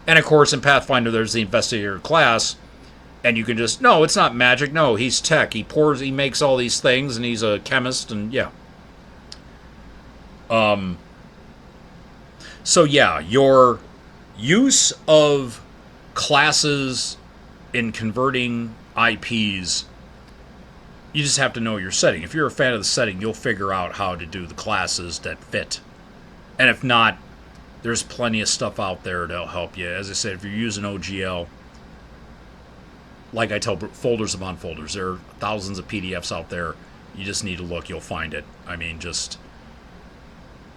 And of course, in Pathfinder, there's the investigator class, and you can just, no, it's not magic. No, he's tech. He makes all these things, and he's a chemist, and yeah. So yeah, your use of classes in converting IPs, you just have to know your setting. If you're a fan of the setting, you'll figure out how to do the classes that fit. And if not, there's plenty of stuff out there that'll help you. As I said, if you're using OGL, like I tell, folders upon folders. There are thousands of PDFs out there. You just need to look. You'll find it. I mean, just,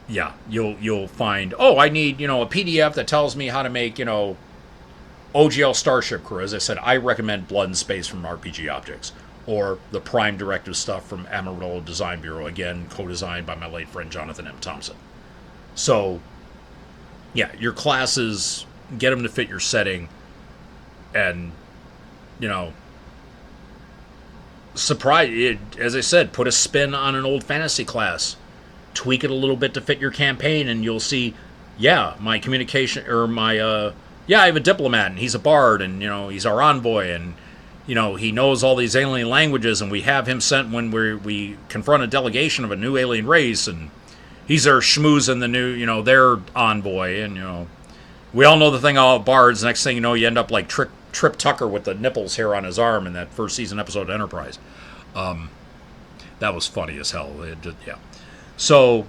yeah, you'll find, oh, I need, a PDF that tells me how to make, OGL Starship Crew. As I said, I recommend Blood and Space from RPG Objects, or the Prime Directive stuff from Amarillo Design Bureau, again, co-designed by my late friend Jonathan M. Thompson. So, yeah, your classes, get them to fit your setting, and, surprise it, as I said, put a spin on an old fantasy class, tweak it a little bit to fit your campaign, and you'll see, yeah, my communication, or my, I have a diplomat, and he's a bard, and, he's our envoy, and, he knows all these alien languages, and we have him sent when we confront a delegation of a new alien race, and he's there schmoozing the new, their envoy, and, we all know the thing about bards. Next thing you know, you end up like Trip Tucker with the nipples here on his arm in that first season episode of Enterprise. That was funny as hell. Yeah. So,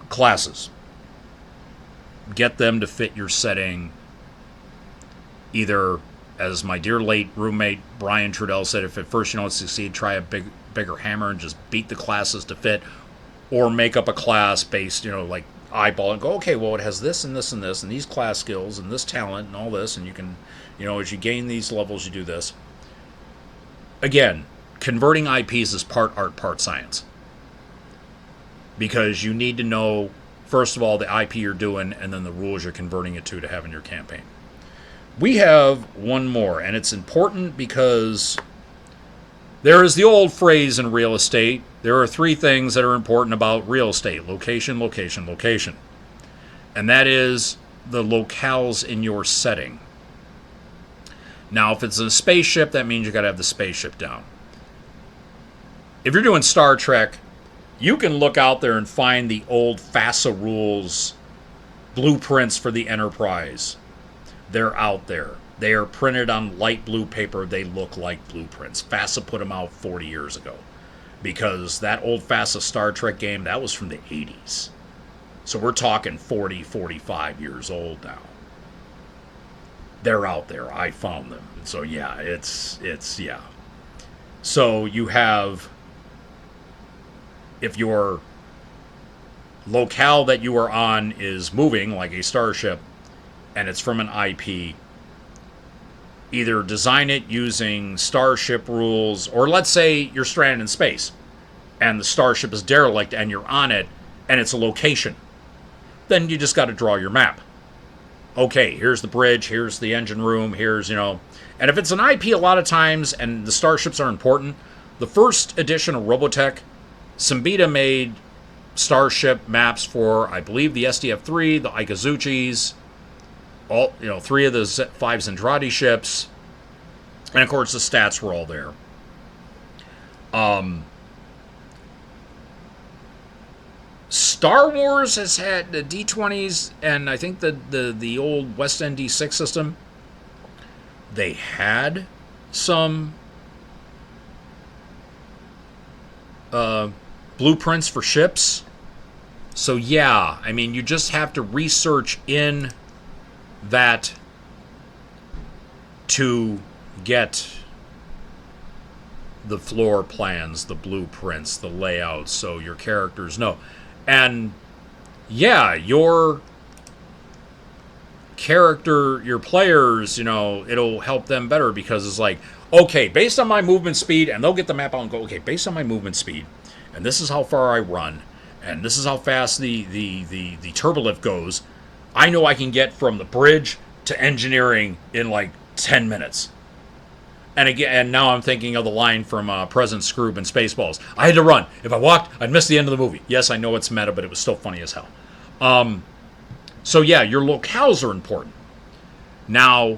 classes. Get them to fit your setting. Either, as my dear late roommate Brian Trudell said, if at first you don't succeed, try a bigger hammer and just beat the classes to fit. Or make up a class based, like eyeball and go, okay, well, it has this and this and this and these class skills and this talent and all this, and you can, as you gain these levels, you do this. Again, converting IPs is part art, part science. Because you need to know, first of all, the IP you're doing, and then the rules you're converting it to have in your campaign. We have one more, and it's important because there is the old phrase in real estate, there are three things that are important about real estate: location, location, location. And that is the locales in your setting. Now, if it's a spaceship, that means you got to have the spaceship down. If you're doing Star Trek, you can look out there and find the old FASA rules, blueprints for the Enterprise. They're out there. They are printed on light blue paper. They look like blueprints. FASA put them out 40 years ago. Because that old FASA Star Trek game, that was from the 80s. So we're talking 40, 45 years old now. They're out there. I found them. So yeah, it's yeah. So you have, if your locale that you are on is moving, like a starship, and it's from an IP, either design it using starship rules, or let's say you're stranded in space and the starship is derelict and you're on it and it's a location. Then you just got to draw your map. Okay, here's the bridge, here's the engine room, here's, and if it's an IP, a lot of times, and the starships are important, the first edition of Robotech, Simbita made starship maps for, I believe, the SDF-3, the Ikazuchis, all, 3 of the 5 Zentradi ships, and of course the stats were all there. Star Wars has had the D20s, and I think the old West End D6 system, they had some blueprints for ships. So yeah, I mean, you just have to research in that to get the floor plans, the blueprints, the layouts, so your characters know. And yeah, your character, your players, it'll help them better, because it's like, okay, based on my movement speed, and they'll get the map out and go, okay, based on my movement speed, and this is how far I run, and this is how fast the turbolift goes, I know I can get from the bridge to engineering in like 10 minutes. And again, and now I'm thinking of the line from President Scrooge in Spaceballs. I had to run. If I walked, I'd miss the end of the movie. Yes, I know it's meta, but it was still funny as hell. So yeah, your locales are important. Now,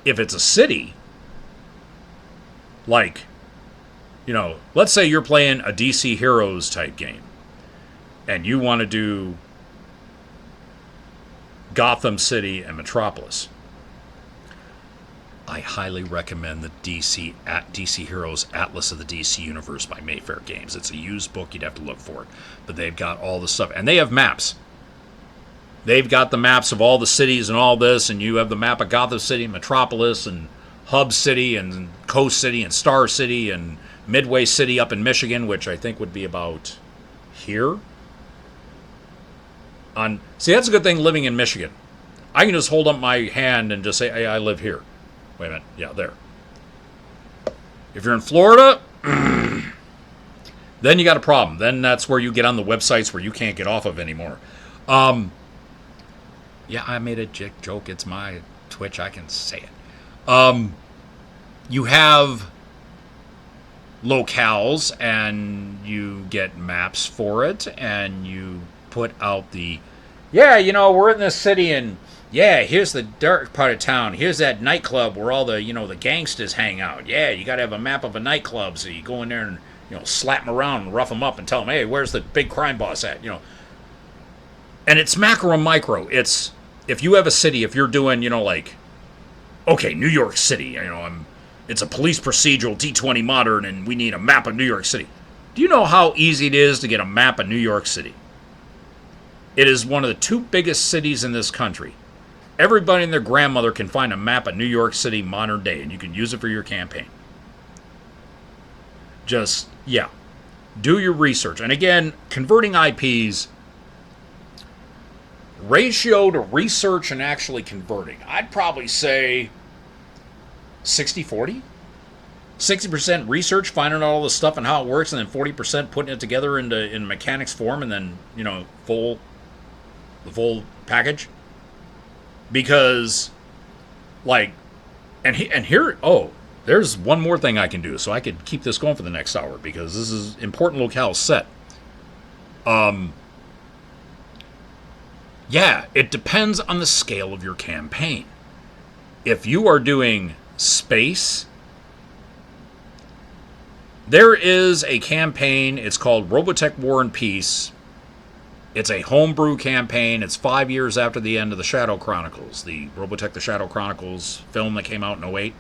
if it's a city, like, let's say you're playing a DC Heroes type game, and you want to do Gotham City and Metropolis. I highly recommend the DC Heroes Atlas of the DC Universe by Mayfair Games. It's a used book, you'd have to look for it. But they've got all the stuff, and they have maps. They've got the maps of all the cities and all this, and you have the map of Gotham City and Metropolis and Hub City and Coast City and Star City and Midway City up in Michigan, which I think would be about here. See, that's a good thing living in Michigan. I can just hold up my hand and just say, hey, I live here. Wait a minute. Yeah, there. If you're in Florida, then you got a problem. Then that's where you get on the websites where you can't get off of anymore. Yeah, I made a joke. It's my Twitch. I can say it. You have locales, and you get maps for it, and you put out we're in this city, and yeah, here's the dark part of town. Here's that nightclub where all the, the gangsters hang out. Yeah, you got to have a map of a nightclub, so you go in there and, slap them around and rough them up and tell them, hey, where's the big crime boss at? And it's macro and micro. It's, if you have a city, if you're doing, okay, New York City, it's a police procedural D20 modern, and we need a map of New York City. Do you know how easy it is to get a map of New York City? It is one of the 2 biggest cities in this country. Everybody and their grandmother can find a map of New York City modern day, and you can use it for your campaign. Just, yeah. Do your research. And again, converting IPs, ratio to research and actually converting, I'd probably say 60-40. 60% research, finding out all the stuff and how it works, and then 40% putting it together in mechanics form, and then, the full package. Because, there's one more thing I can do, so I could keep this going for the next hour, because this is important locale set. Yeah, it depends on the scale of your campaign. If you are doing space, there is a campaign, it's called Robotech War and Peace. It's a homebrew campaign. It's 5 years after the end of the Shadow Chronicles, the Robotech The Shadow Chronicles film that came out in 2008.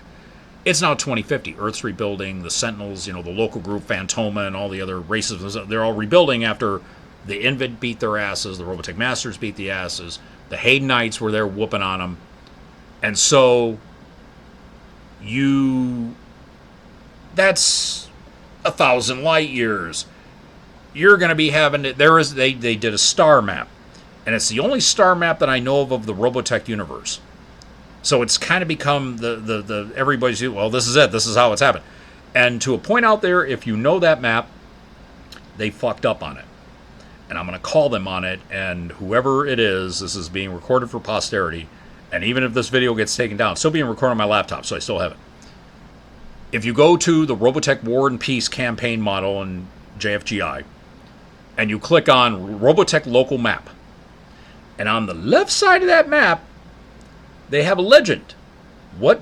It's now 2050. Earth's rebuilding. The Sentinels, the local group, Phantoma, and all the other races, they're all rebuilding after the Invid beat their asses. The Robotech Masters beat the asses. The Haydenites were there whooping on them. And so, that's 1,000 light years. You're going to be having it. They did a star map, and it's the only star map that I know of the Robotech universe. So it's kind of become the everybody's, well, this is it. This is how it's happened. And to a point out there, if you know that map, they fucked up on it. And I'm going to call them on it, and whoever it is, this is being recorded for posterity, and even if this video gets taken down, it's still being recorded on my laptop, so I still have it. If you go to the Robotech War and Peace campaign model in JFGI, and you click on Robotech Local Map, and on the left side of that map, they have a legend. What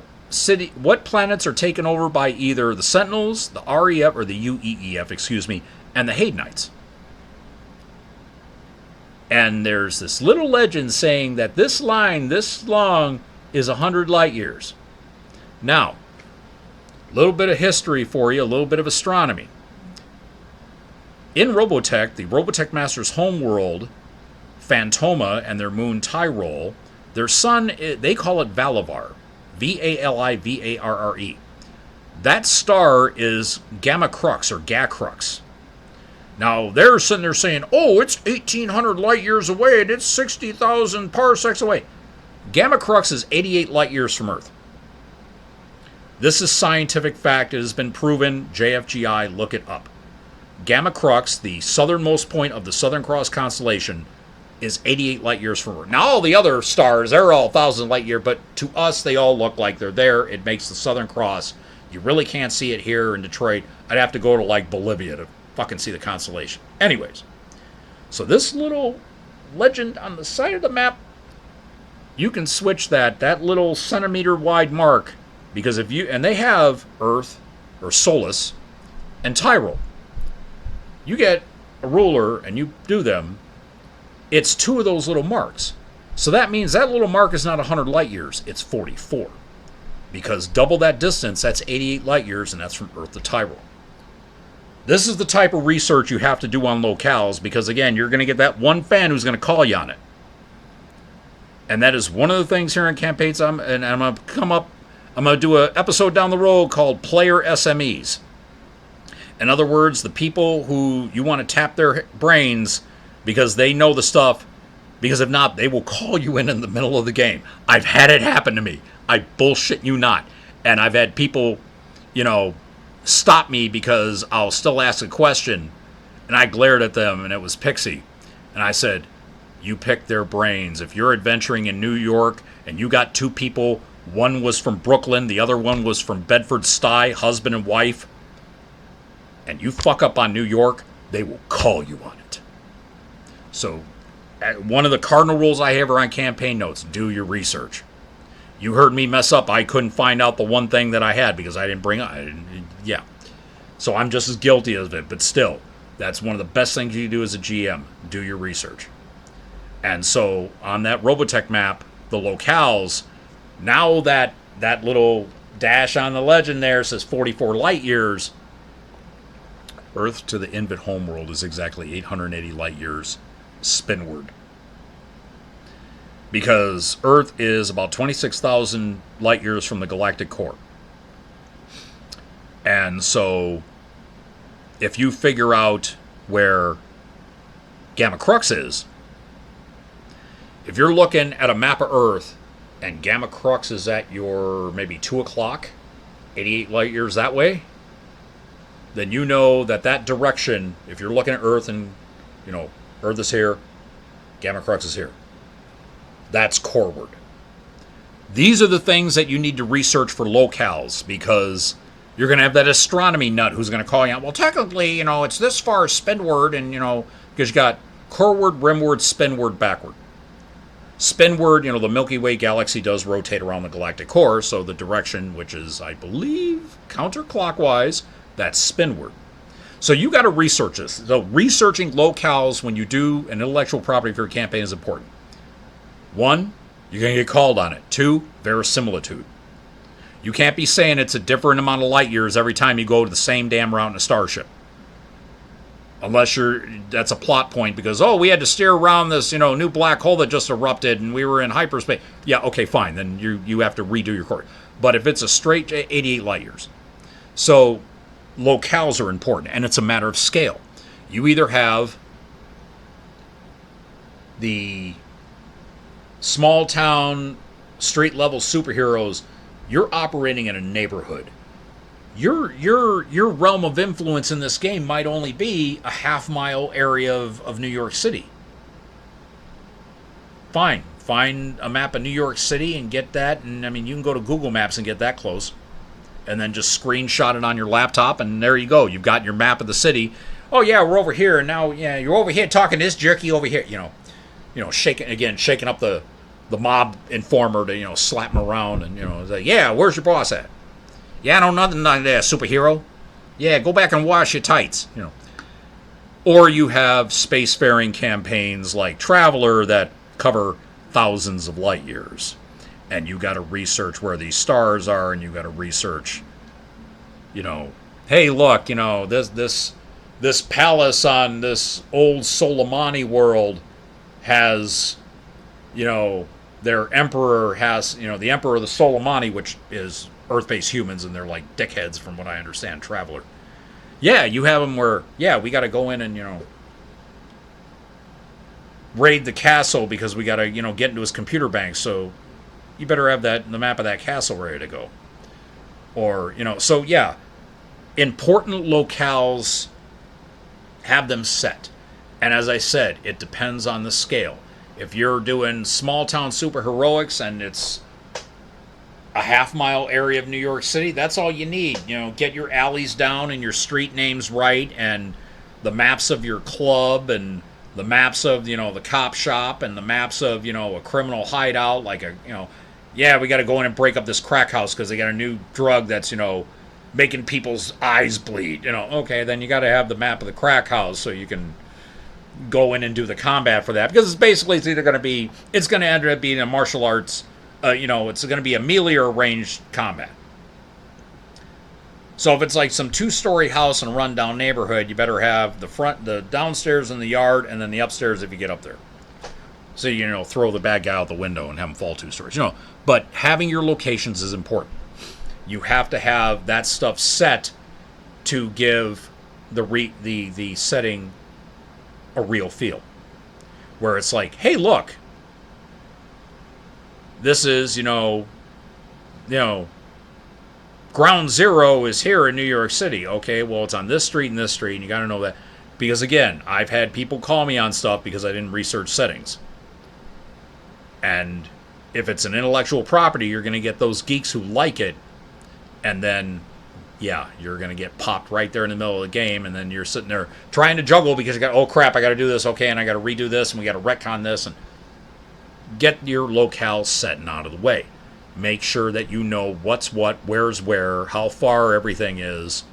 planets are taken over by either the Sentinels, the REF, or the UEEF, and the Haydenites. And there's this little legend saying that this line, this long, is 100 light years. Now, a little bit of history for you, a little bit of astronomy. In Robotech, the Robotech Masters' homeworld, Phantoma, and their moon Tyrol, their sun, they call it Valivar. Valivarre. That star is Gamma Crux, or Gacrux. Now, they're sitting there saying, oh, it's 1,800 light years away, and it's 60,000 parsecs away. Gamma Crux is 88 light years from Earth. This is scientific fact. It has been proven. JFGI, look it up. Gamma Crux, the southernmost point of the Southern Cross constellation, is 88 light years from Earth. Now, all the other stars, they're all 1,000 light year, but to us, they all look like they're there. It makes the Southern Cross. You really can't see it here in Detroit. I'd have to go to, like, Bolivia to fucking see the constellation. Anyways, so this little legend on the side of the map, you can switch that little centimeter wide mark, because if you, and they have Earth, or Solus, and Tyrol. You get a ruler and you do them, it's 2 of those little marks. So that means that little mark is not 100 light years, it's 44. Because double that distance, that's 88 light years, and that's from Earth to Tyrol. This is the type of research you have to do on locales, because again, you're going to get that one fan who's going to call you on it. And that is one of the things here in campaigns, I'm going to do an episode down the road called Player SMEs. In other words, the people who you want to tap their brains because they know the stuff, because if not, they will call you in the middle of the game. I've had it happen to me. I bullshit you not. And I've had people, stop me because I'll still ask a question, and I glared at them, and it was Pixie. And I said, you pick their brains. If you're adventuring in New York and you got 2 people, one was from Brooklyn, the other one was from Bedford-Stuy, husband and wife, and you fuck up on New York, they will call you on it. So, one of the cardinal rules I have are on campaign notes: do your research. You heard me mess up. I couldn't find out the one thing that I had because I didn't bring up. Yeah. So I'm just as guilty of it, but still, that's one of the best things you do as a GM. Do your research. And so, on that Robotech map, the locales, now that little dash on the legend there says 44 light years, Earth to the Invit homeworld is exactly 880 light years spinward. Because Earth is about 26,000 light years from the galactic core. And so, if you figure out where Gamma Crux is, if you're looking at a map of Earth and Gamma Crux is at your maybe 2 o'clock, 88 light years that way, then you know that direction, if you're looking at Earth and, Earth is here, Gamma Crux is here. That's coreward. These are the things that you need to research for locales, because you're going to have that astronomy nut who's going to call you out. Well, technically, it's this far spinward, and, because you got coreward, rimward, spinward, backward. Spinward, the Milky Way galaxy does rotate around the galactic core, so the direction, which is, I believe, counterclockwise, that's spinward. So you got to research this. So researching locales when you do an intellectual property for your campaign is important. 1, you're going to get called on it. 2, verisimilitude. You can't be saying it's a different amount of light years every time you go to the same damn route in a starship. Unless that's a plot point because, we had to steer around this, new black hole that just erupted and we were in hyperspace. Yeah, okay, fine. Then you have to redo your course. But if it's a straight 88 light years. So locales are important, and it's a matter of scale. You either have the small town, street level superheroes, you're operating in a neighborhood. Your realm of influence in this game might only be a half-mile area of New York City. Fine. Find a map of New York City and get that, and you can go to Google Maps and get that close. And then just screenshot it on your laptop, and there you go. You've got your map of the city. Oh, yeah, we're over here, and now, yeah, you're over here talking to this jerky over here. Shaking up the mob informer to, slap him around and, say, yeah, where's your boss at? Yeah, no, nothing like that, superhero. Yeah, go back and wash your tights, Or you have spacefaring campaigns like Traveler that cover thousands of light years. And you got to research where these stars are, and you got to research, hey, look, this palace on this old Soleimani world has, their emperor has, the emperor of the Soleimani, which is Earth-based humans, and they're like dickheads from what I understand, Traveler. Yeah, you have them where, we got to go in and, raid the castle because we got to, get into his computer bank, so you better have the map of that castle ready to go. Or, so yeah, important locales, have them set. And as I said, it depends on the scale. If you're doing small town superheroics and it's a half-mile area of New York City, that's all you need. Get your alleys down and your street names right, and the maps of your club, and the maps of the cop shop, and the maps of a criminal hideout, like yeah, we got to go in and break up this crack house because they got a new drug that's making people's eyes bleed. Okay, then you got to have the map of the crack house so you can go in and do the combat for that, because it's either going to be, it's going to end up being a martial arts, it's going to be a melee or ranged combat. So if it's like some 2-story house in a rundown neighborhood, you better have the downstairs in the yard, and then the upstairs if you get up there. So throw the bad guy out the window and have him fall 2 stories. But having your locations is important. You have to have that stuff set to give the setting a real feel, where it's like, hey, look, this is ground zero is here in New York City. Okay, well, it's on this street and this street, and you got to know that, because again, I've had people call me on stuff because I didn't research settings. And if it's an intellectual property, you're going to get those geeks who like it, and then yeah, you're going to get popped right there in the middle of the game, and then you're sitting there trying to juggle because you got, oh crap, I got to do this, okay, and I got to redo this, and we got to retcon this, and get your locale set and out of the way. Make sure that you know what's what, where's where, how far everything is.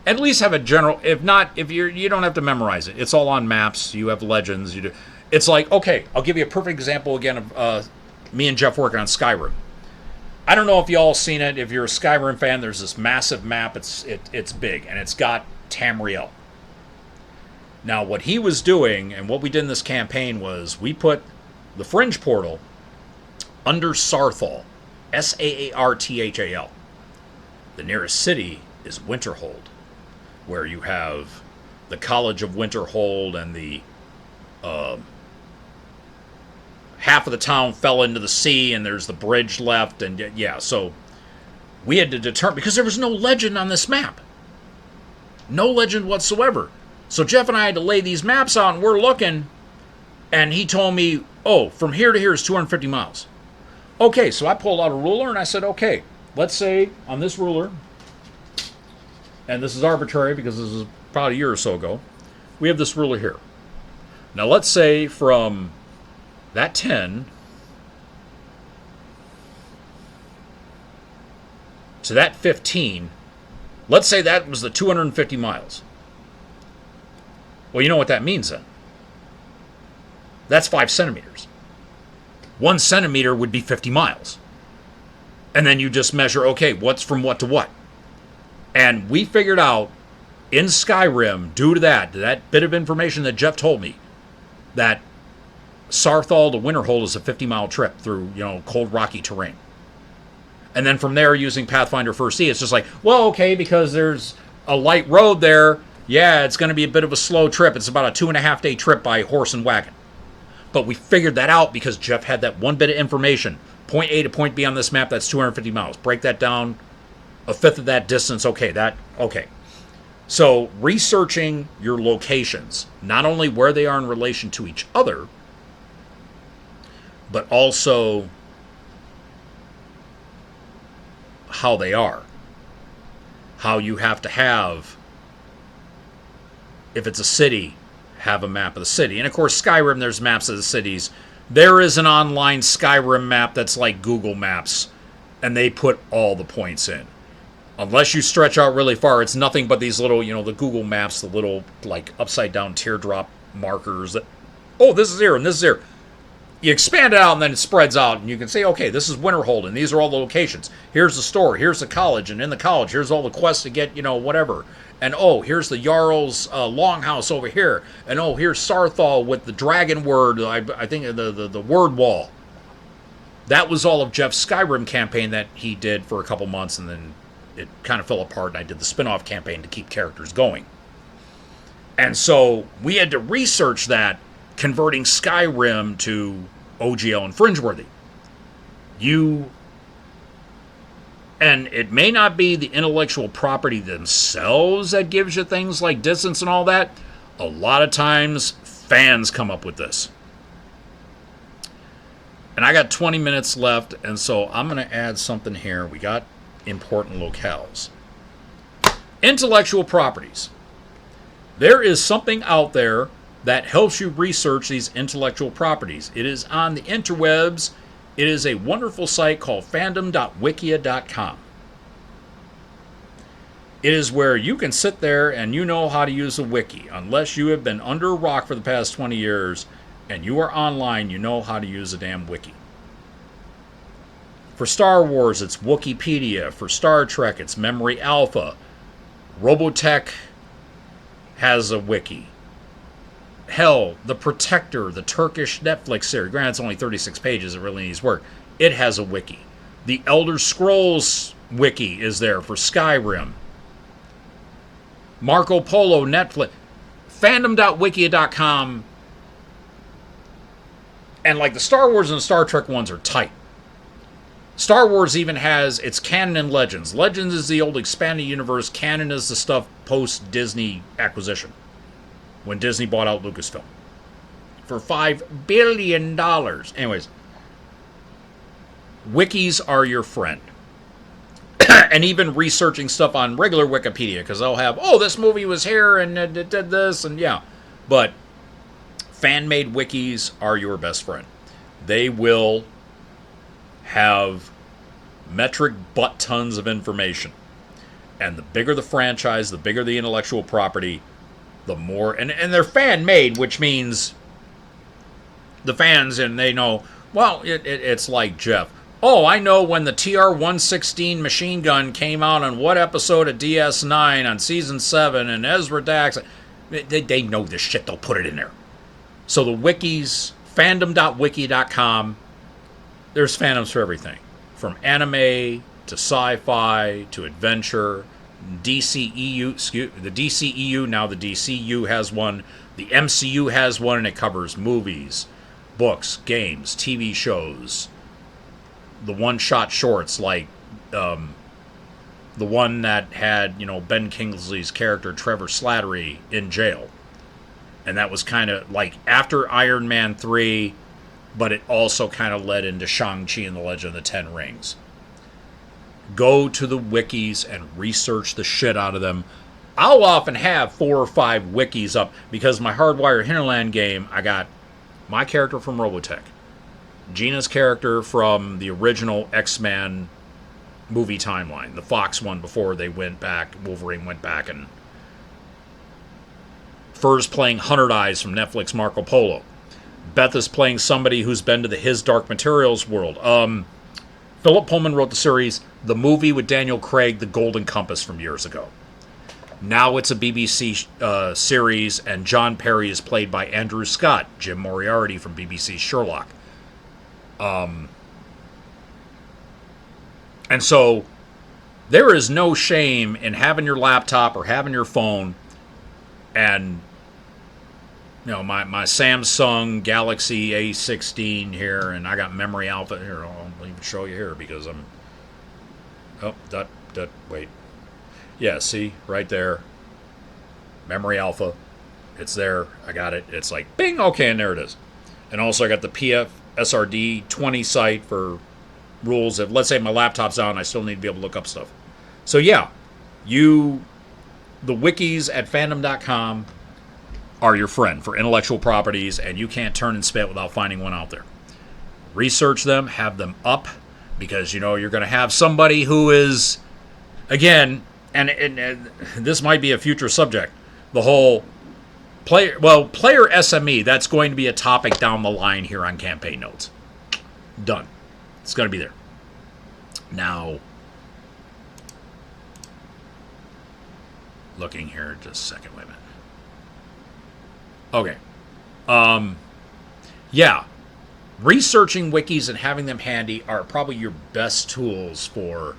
At least have a general, if not, if you don't have to memorize it. It's all on maps, you have legends, you do. It's like, okay, I'll give you a perfect example again of me and Jeff working on Skyrim. I don't know if y'all seen it. If you're a Skyrim fan, there's this massive map. It's big, and it's got Tamriel. Now, what he was doing, and what we did in this campaign, was we put the Fringe Portal under Sarthal, Saarthal. The nearest city is Winterhold, where you have the College of Winterhold, and the half of the town fell into the sea, and there's the bridge left, and yeah, so we had to determine, because there was no legend on this map. No legend whatsoever. So Jeff and I had to lay these maps out, and we're looking, and he told me, oh, from here to here is 250 miles. Okay, so I pulled out a ruler, and I said, okay, let's say on this ruler, and this is arbitrary because this is about a year or so ago, we have this ruler here. Now let's say from that 10 to that 15, let's say that was the 250 miles. Well, you know what that means then. That's 5 centimeters. 1 centimeter would be 50 miles. And then you just measure, okay, what's from what to what? And we figured out in Skyrim, due to that bit of information that Jeff told me, that Sarthal to Winterhold is a 50-mile trip through, cold, rocky terrain. And then from there, using Pathfinder First E, it's just like, well, okay, because there's a light road there, yeah, it's going to be a bit of a slow trip. It's about a 2.5-day trip by horse and wagon. But we figured that out because Jeff had that one bit of information. Point A to point B on this map, that's 250 miles. Break that down, a fifth of that distance, okay. So researching your locations, not only where they are in relation to each other, but also how they are. How you have to have, if it's a city, have a map of the city. And of course, Skyrim, there's maps of the cities. There is an online Skyrim map that's like Google Maps, and they put all the points in. Unless you stretch out really far, it's nothing but these little, the Google Maps, the little, like, upside-down teardrop markers that, oh, this is here and this is here. You expand it out, and then it spreads out, and you can say, okay, this is Winterhold, and these are all the locations. Here's the store, here's the college, and in the college, here's all the quests to get, whatever. And, oh, here's the Jarl's longhouse over here. And, oh, here's Sarthal with the dragon word, I think the word wall. That was all of Jeff's Skyrim campaign that he did for a couple months, and then it kind of fell apart, and I did the spin-off campaign to keep characters going. And so we had to research that, converting Skyrim to OGL and Fringeworthy. And it may not be the intellectual property themselves that gives you things like distance and all that. A lot of times, fans come up with this. And I got 20 minutes left, and so I'm going to add something here. We got important locales. Intellectual properties. There is something out there that helps you research these intellectual properties. It is on the interwebs. It is a wonderful site called fandom.wikia.com. It is where you can sit there and you know how to use a wiki. Unless you have been under a rock for the past 20 years and you are online, you know how to use a damn wiki. For Star Wars, it's Wikipedia. For Star Trek, it's Memory Alpha. Robotech has a wiki. Hell, The Protector, the Turkish Netflix series, granted it's only 36 pages, it really needs work. It has a wiki. The Elder Scrolls wiki is there for Skyrim. Marco Polo, Netflix, fandom.wikia.com, and like the Star Wars and the Star Trek ones are tight. Star Wars even has its canon and Legends. Legends is the old expanded universe. Canon is the stuff post-Disney acquisition, when Disney bought out Lucasfilm for $5 billion. Anyways, wikis are your friend. And even researching stuff on regular Wikipedia, because they'll have, oh, this movie was here and it did this, and yeah. But fan-made wikis are your best friend. They will have metric butt tons of information. And the bigger the franchise, the bigger the intellectual property, the more... And they're fan-made, which means the fans, and they know, well, it's like Jeff. Oh, I know when the TR-116 machine gun came out on what episode of DS9 on Season 7, and Ezra Dax. They know this shit. They'll put it in there. So the wikis, fandom.wiki.com, there's fandoms for everything. From anime to sci-fi to adventure. DCEU, the DCEU, now the DCU has one. The MCU has one, and it covers movies, books, games, TV shows. The one-shot shorts, like the one that had, Ben Kingsley's character Trevor Slattery in jail. And that was kind of like after Iron Man 3, but it also kind of led into Shang-Chi and the Legend of the Ten Rings. Go to the wikis and research the shit out of them. I'll often have 4 or 5 wikis up because my Hardwired Hinterland game, I got my character from Robotech, Gina's character from the original X-Men movie timeline, the Fox one before they went back, Wolverine went back, and Fur's playing Hunter Eyes from Netflix Marco Polo. Beth is playing somebody who's been to the His Dark Materials world. Philip Pullman wrote the series, the movie with Daniel Craig, The Golden Compass, from years ago. Now it's a BBC series, and John Perry is played by Andrew Scott, Jim Moriarty from BBC's Sherlock. And so there is no shame in having your laptop or having your phone and my Samsung Galaxy A16 here, and I got Memory Alpha here. I'll even show you here because wait. Yeah, see, right there. Memory Alpha. It's there. I got it. It's like, bing, okay, and there it is. And also I got the PFSRD 20 site for rules. If, let's say my laptop's on, I still need to be able to look up stuff. So yeah, the wikis at fandom.com are your friend for intellectual properties, and you can't turn and spit without finding one out there. Research them, have them up, because you're going to have somebody who is, again, and this might be a future subject, the whole player SME, that's going to be a topic down the line here on Campaign Notes. Done. It's going to be there. Now, looking here, just a second, wait a minute. Okay. Yeah. Researching wikis and having them handy are probably your best tools for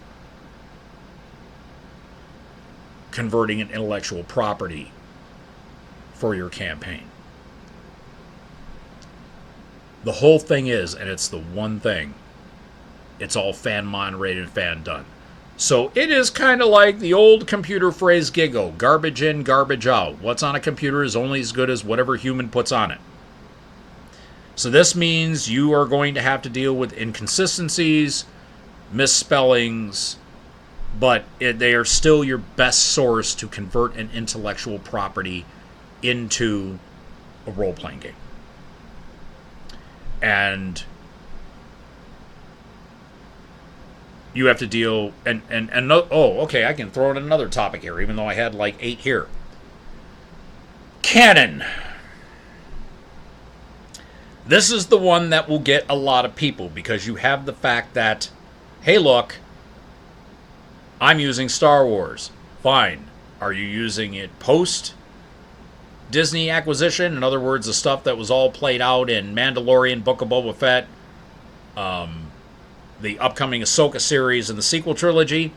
converting an intellectual property for your campaign. The whole thing is, and it's the one thing, it's all fan moderated, fan done. So it is kind of like the old computer phrase giggle, garbage in, garbage out. What's on a computer is only as good as whatever human puts on it. So this means you are going to have to deal with inconsistencies, misspellings, but they are still your best source to convert an intellectual property into a role-playing game. And you have to deal okay, I can throw in another topic here, even though I had like 8 here. Canon. This is the one that will get a lot of people, because you have the fact that, hey, look, I'm using Star Wars. Fine. Are you using it post Disney acquisition? In other words, the stuff that was all played out in Mandalorian, Book of Boba Fett, the upcoming Ahsoka series, and the sequel trilogy?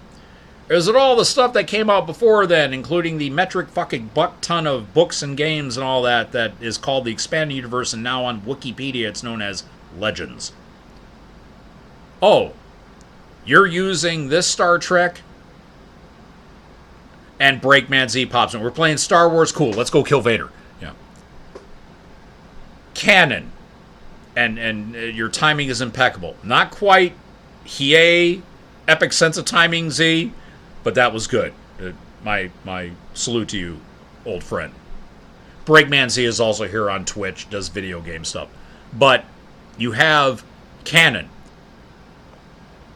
Or is it all the stuff that came out before then, including the metric fucking buck ton of books and games and all that is called the Expanded Universe, and now on Wikipedia it's known as Legends? Oh, you're using this Star Trek? And Breakman Z pops in. We're playing Star Wars, cool, let's go kill Vader. Yeah. Canon. And your timing is impeccable. Not quite Hiei, epic sense of timing, Z, but that was good. My salute to you, old friend. Breakman Z is also here on Twitch, does video game stuff. But you have canon.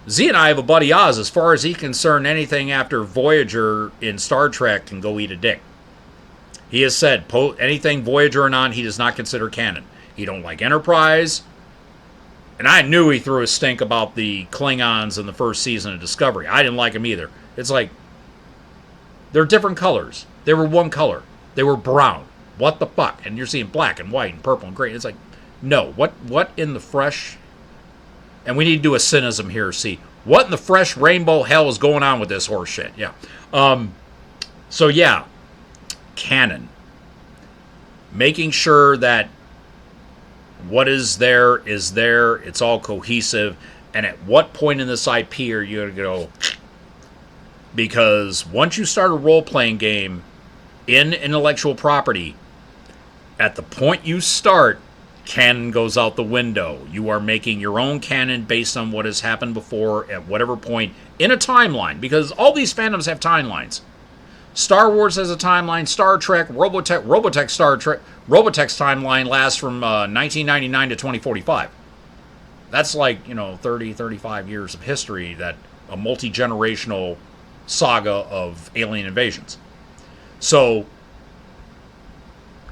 Z and I have a buddy Oz. As far as he's concerned, anything after Voyager in Star Trek can go eat a dick. He has said anything Voyager and on, he does not consider canon. He don't like Enterprise. And I knew he threw a stink about the Klingons in the first season of Discovery. I didn't like him either. It's like, they're different colors. They were one color. They were brown. What the fuck? And you're seeing black and white and purple and gray. It's like, no. What in the fresh... And we need to do a cynicism here, see. What in the fresh rainbow hell is going on with this horse shit? Yeah. So, yeah. Canon. Making sure that what is there, it's all cohesive, and at what point in this IP are you going to go... Because once you start a role-playing game in intellectual property, at the point you start, canon goes out the window. You are making your own canon based on what has happened before at whatever point in a timeline, because all these fandoms have timelines. Star Wars has a timeline. Star Trek, Robotech Star Trek, Robotech's timeline lasts from 1999 to 2045. That's like, 30, 35 years of history, that a multi-generational saga of alien invasions. So,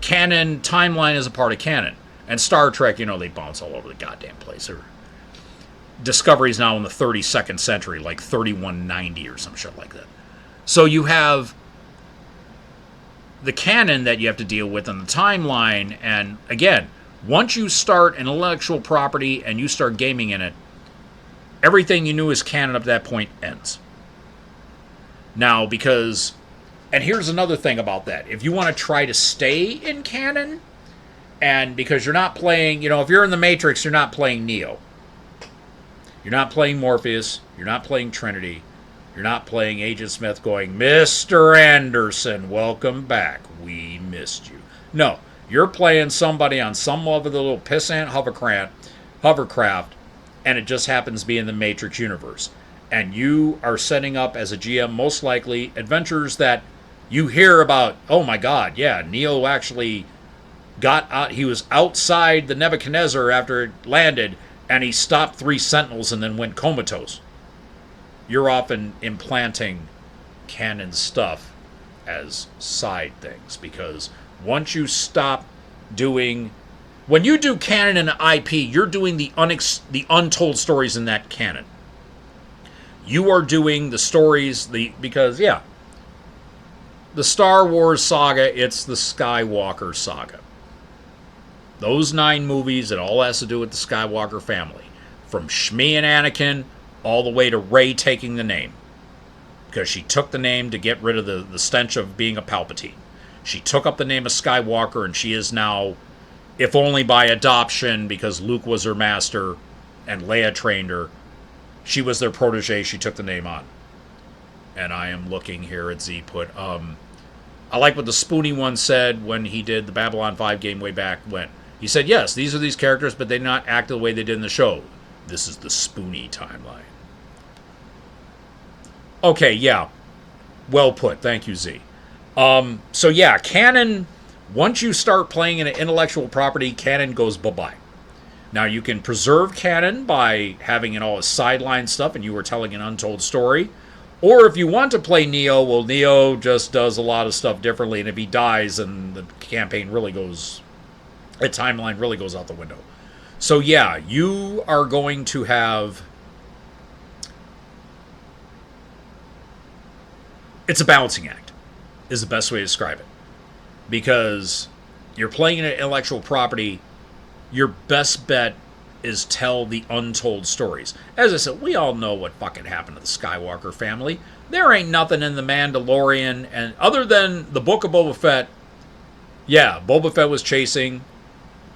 canon, timeline is a part of canon. And Star Trek, they bounce all over the goddamn place. Discovery's now in the 32nd century, like 3190 or some shit like that. So you have the canon that you have to deal with on the timeline, and again, once you start an intellectual property and you start gaming in it, everything you knew as canon up to that point ends. Now, because... And here's another thing about that. If you want to try to stay in canon... And because you're not playing, if you're in the Matrix, you're not playing Neo. You're not playing Morpheus. You're not playing Trinity. You're not playing Agent Smith going, Mr. Anderson, welcome back. We missed you. No, you're playing somebody on some of the little pissant hovercraft, and it just happens to be in the Matrix universe. And you are setting up, as a GM, most likely, adventures that you hear about, oh my god, yeah, Neo actually... got out. He was outside the Nebuchadnezzar after it landed, and he stopped 3 sentinels and then went comatose. You're often implanting canon stuff as side things, because once you stop doing... When you do canon and IP, you're doing the untold stories in that canon. You are doing the stories, because, yeah, the Star Wars saga, it's the Skywalker saga. Those 9 movies, it all has to do with the Skywalker family. From Shmi and Anakin, all the way to Rey taking the name. Because she took the name to get rid of the stench of being a Palpatine. She took up the name of Skywalker, and she is now, if only by adoption, because Luke was her master, and Leia trained her, she was their protege, she took the name on. And I am looking here at Z put, I like what the Spoony one said when he did the Babylon 5 game way back when. He said, yes, these are these characters, but they did not act the way they did in the show. This is the spoony timeline. Okay, yeah. Well put. Thank you, Z. So yeah, canon, once you start playing in an intellectual property, canon goes bye-bye. Now, you can preserve canon by having all his sideline stuff and you were telling an untold story. Or if you want to play Neo, well, Neo just does a lot of stuff differently. And if he dies, then the campaign really goes, the timeline really goes out the window. So yeah, you are going to have, it's a balancing act, is the best way to describe it. Because you're playing an intellectual property, your best bet is tell the untold stories. As I said, we all know what fucking happened to the Skywalker family. There ain't nothing in The Mandalorian, and other than the Book of Boba Fett, yeah, Boba Fett was chasing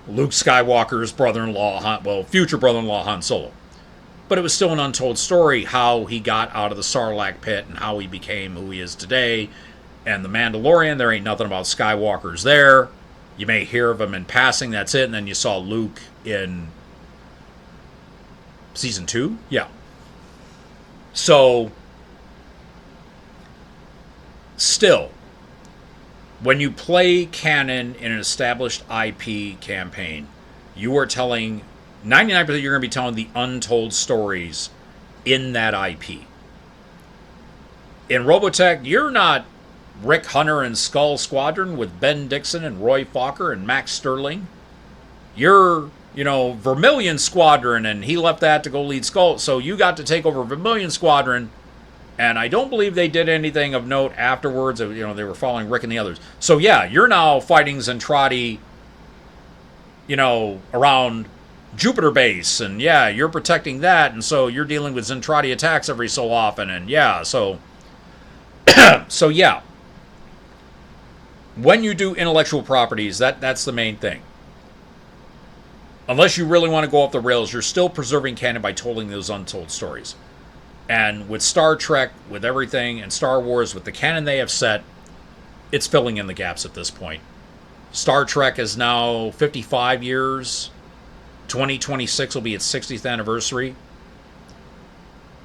Luke Skywalker's brother-in-law, well, future brother-in-law Han Solo. But it was still an untold story how he got out of the Sarlacc pit and how he became who he is today. And The Mandalorian, there ain't nothing about Skywalkers there. You may hear of him in passing, that's it. And then you saw Luke in season 2? Yeah. So, still, when you play canon in an established IP campaign, you are telling, 99% you're going to be telling the untold stories in that IP. In Robotech, you're not Rick Hunter and Skull Squadron with Ben Dixon and Roy Fokker and Max Sterling. You're, Vermilion Squadron, and he left that to go lead Skull. So you got to take over Vermilion Squadron, and I don't believe they did anything of note afterwards. They were following Rick and the others. So yeah, you're now fighting Zentradi, around Jupiter Base, and yeah, you're protecting that, and so you're dealing with Zentradi attacks every so often, and yeah, so yeah. When you do intellectual properties, that's the main thing. Unless you really want to go off the rails, you're still preserving canon by telling those untold stories. And with Star Trek, with everything, and Star Wars, with the canon they have set, it's filling in the gaps at this point. Star Trek is now 55 years. 2026 will be its 60th anniversary.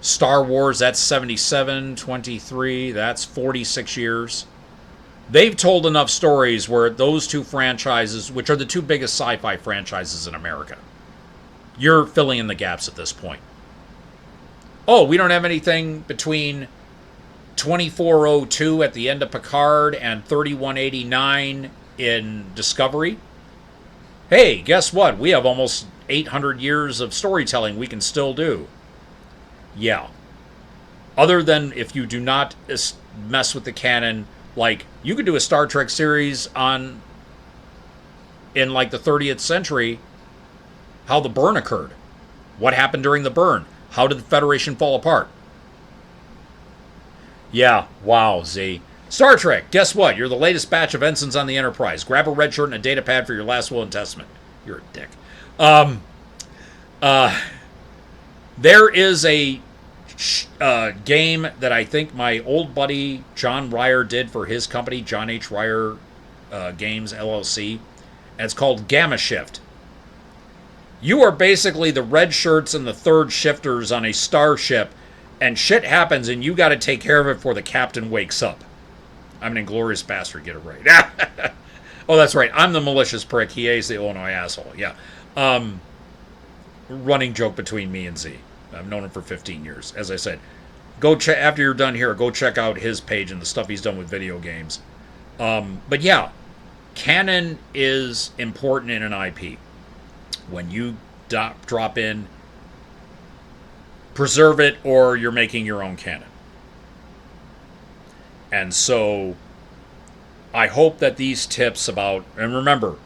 Star Wars, that's 77, 23, that's 46 years. They've told enough stories where those two franchises, which are the two biggest sci-fi franchises in America, you're filling in the gaps at this point. Oh, we don't have anything between 2402 at the end of Picard and 3189 in Discovery. Hey, guess what? We have almost 800 years of storytelling we can still do. Yeah. Other than if you do not mess with the canon, like you could do a Star Trek series in like the 30th century, how the burn occurred. What happened during the burn? How did the Federation fall apart? Yeah, wow, Z. Star Trek, guess what? You're the latest batch of ensigns on the Enterprise. Grab a red shirt and a data pad for your last will and testament. You're a dick. There is a game that I think my old buddy John Ryer did for his company, John H. Ryer Games, LLC. And it's called Gamma Shift. You are basically the red shirts and the third shifters on a starship, and shit happens and you got to take care of it before the captain wakes up. I'm an Inglourious Bastard, get it right. Oh, that's right. I'm the malicious prick. He is the Illinois asshole. Yeah. Running joke between me and Z. I've known him for 15 years. As I said, go check after you're done here. Go check out his page and the stuff he's done with video games. But yeah, canon is important in an IP. When you drop in, preserve it, or you're making your own canon. And so I hope that these tips about, and remember,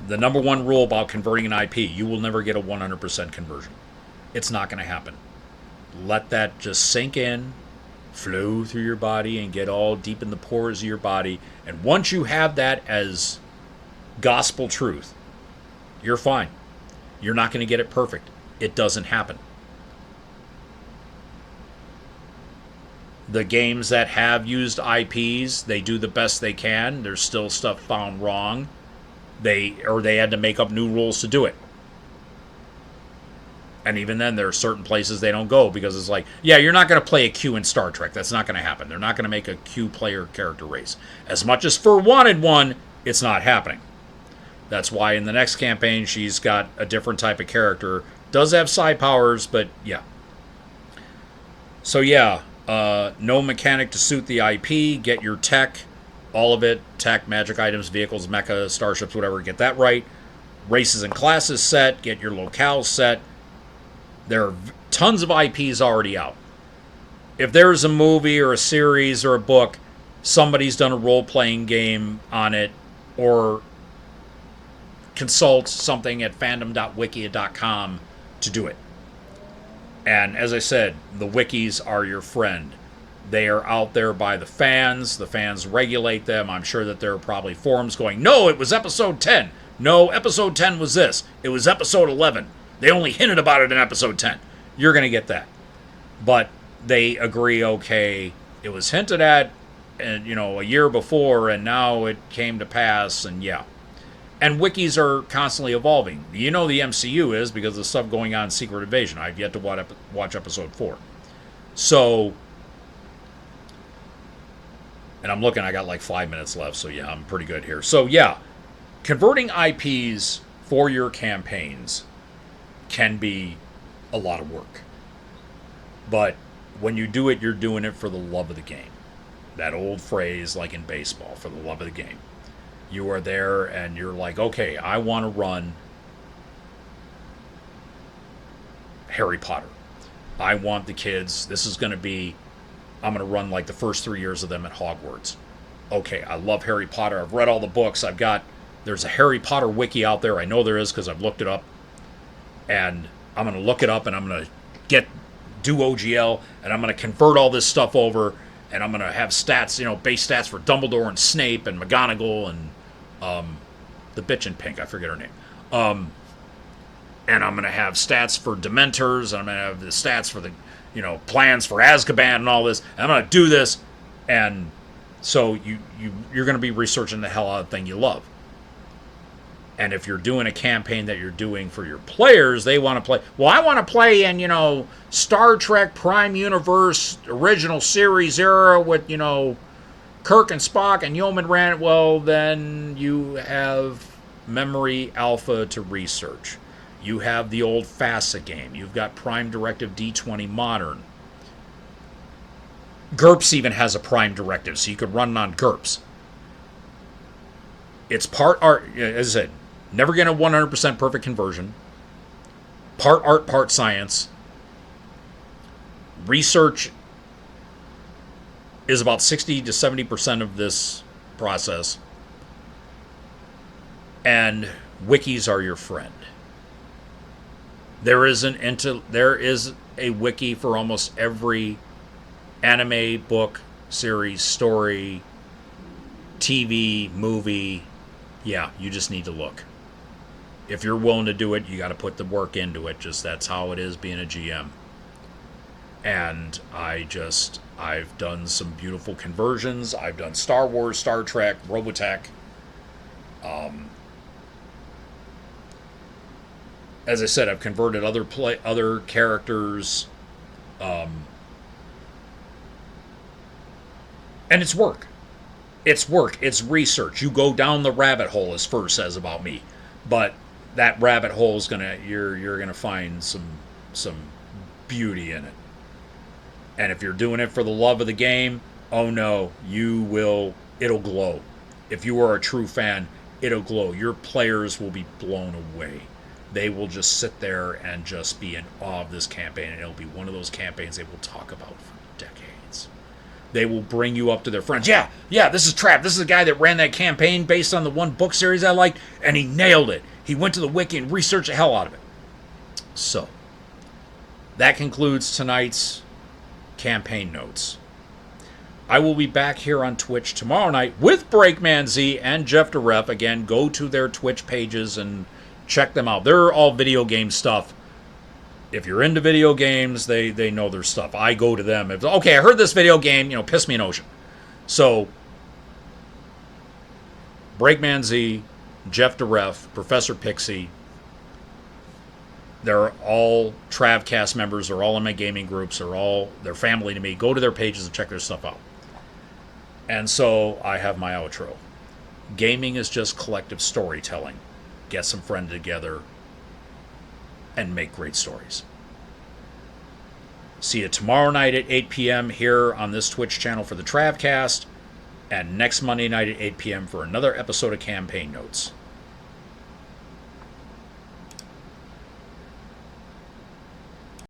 the number one rule about converting an IP, you will never get a 100% conversion. It's not going to happen. Let that just sink in, flow through your body, and get all deep in the pores of your body. And once you have that as gospel truth, you're fine. You're not going to get it perfect. It doesn't happen. The games that have used IPs, they do the best they can. There's still stuff found wrong. They had to make up new rules to do it. And even then, there are certain places they don't go because it's like, yeah, you're not going to play a Q in Star Trek. That's not going to happen. They're not going to make a Q player character race. As much as Fur wanted one, it's not happening. That's why in the next campaign, she's got a different type of character. Does have psi powers, but yeah. So yeah, no mechanic to suit the IP. Get your tech, all of it. Tech, magic items, vehicles, mecha, starships, whatever. Get that right. Races and classes set. Get your locales set. There are tons of IPs already out. If there's a movie or a series or a book, somebody's done a role-playing game on it, or consult something at fandom.wikia.com to do it. And as I said, the wikis are your friend. They are out there by the fans. The fans regulate them. I'm sure that there are probably forums going, no, it was episode 10. No, episode 10 was this. It was episode 11. They only hinted about it in episode 10. You're going to get that. But they agree, okay, it was hinted at, and a year before, and now it came to pass, and yeah. And wikis are constantly evolving. The MCU is because of the stuff going on in Secret Invasion. I've yet to watch episode 4. So, and I'm looking, I got like 5 minutes left, so yeah, I'm pretty good here. So yeah, converting IPs for your campaigns can be a lot of work. But when you do it, you're doing it for the love of the game. That old phrase, like in baseball, for the love of the game. You are there and you're like, okay, I want to run Harry Potter. I want the kids, I'm going to run like the first 3 years of them at Hogwarts. Okay, I love Harry Potter. I've read all the books. There's a Harry Potter wiki out there. I know there is because I've looked it up. And I'm going to look it up, and I'm going to do OGL, and I'm going to convert all this stuff over, and I'm going to have stats, base stats for Dumbledore and Snape and McGonagall and the bitch in pink, I forget her name. And I'm going to have stats for Dementors, and I'm going to have the stats for the, plans for Azkaban and all this. And I'm going to do this, and so you're going to be researching the hell out of the thing you love. And if you're doing a campaign that you're doing for your players, they want to play. Well, I want to play in, Star Trek Prime Universe original series era with, Kirk and Spock and Yeoman Rand. Well, then you have Memory Alpha to research. You have the old FASA game. You've got Prime Directive D20 Modern. GURPS even has a Prime Directive, so you could run it on GURPS. It's part art, as I said, never get a 100% perfect conversion. Part art, part science. Research is about 60 to 70% of this process. And wikis are your friend. There is a wiki for almost every anime, book, series, story, TV, movie. Yeah, you just need to look. If you're willing to do it, you got to put the work into it. Just that's how it is being a GM. And I've done some beautiful conversions. I've done Star Wars, Star Trek, Robotech. As I said, I've converted other characters. And it's work. It's work. It's research. You go down the rabbit hole, as Fur says about me. But that rabbit hole is you're gonna find some beauty in it. And if you're doing it for the love of the game, oh no, it'll glow. If you are a true fan, it'll glow. Your players will be blown away. They will just sit there and just be in awe of this campaign, and it'll be one of those campaigns they will talk about for decades. They will bring you up to their friends. Yeah, this is Trap. This is the guy that ran that campaign based on the one book series I liked, and he nailed it. He went to the wiki and researched the hell out of it. So, that concludes tonight's campaign notes. I will be back here on Twitch tomorrow night with Breakman Z and Jeff DeRef. Again, go to their Twitch pages and check them out. They're all video game stuff. If you're into video games, they know their stuff. I go to them. Okay, I heard this video game, piss me an ocean. So, Breakman Z, Jeff DeRef, Professor Pixie. They're all Travcast members. They're all in my gaming groups. They're family to me. Go to their pages and check their stuff out. And so I have my outro. Gaming is just collective storytelling. Get some friends together and make great stories. See you tomorrow night at 8 p.m. here on this Twitch channel for the Travcast, and next Monday night at 8 p.m. for another episode of Campaign Notes.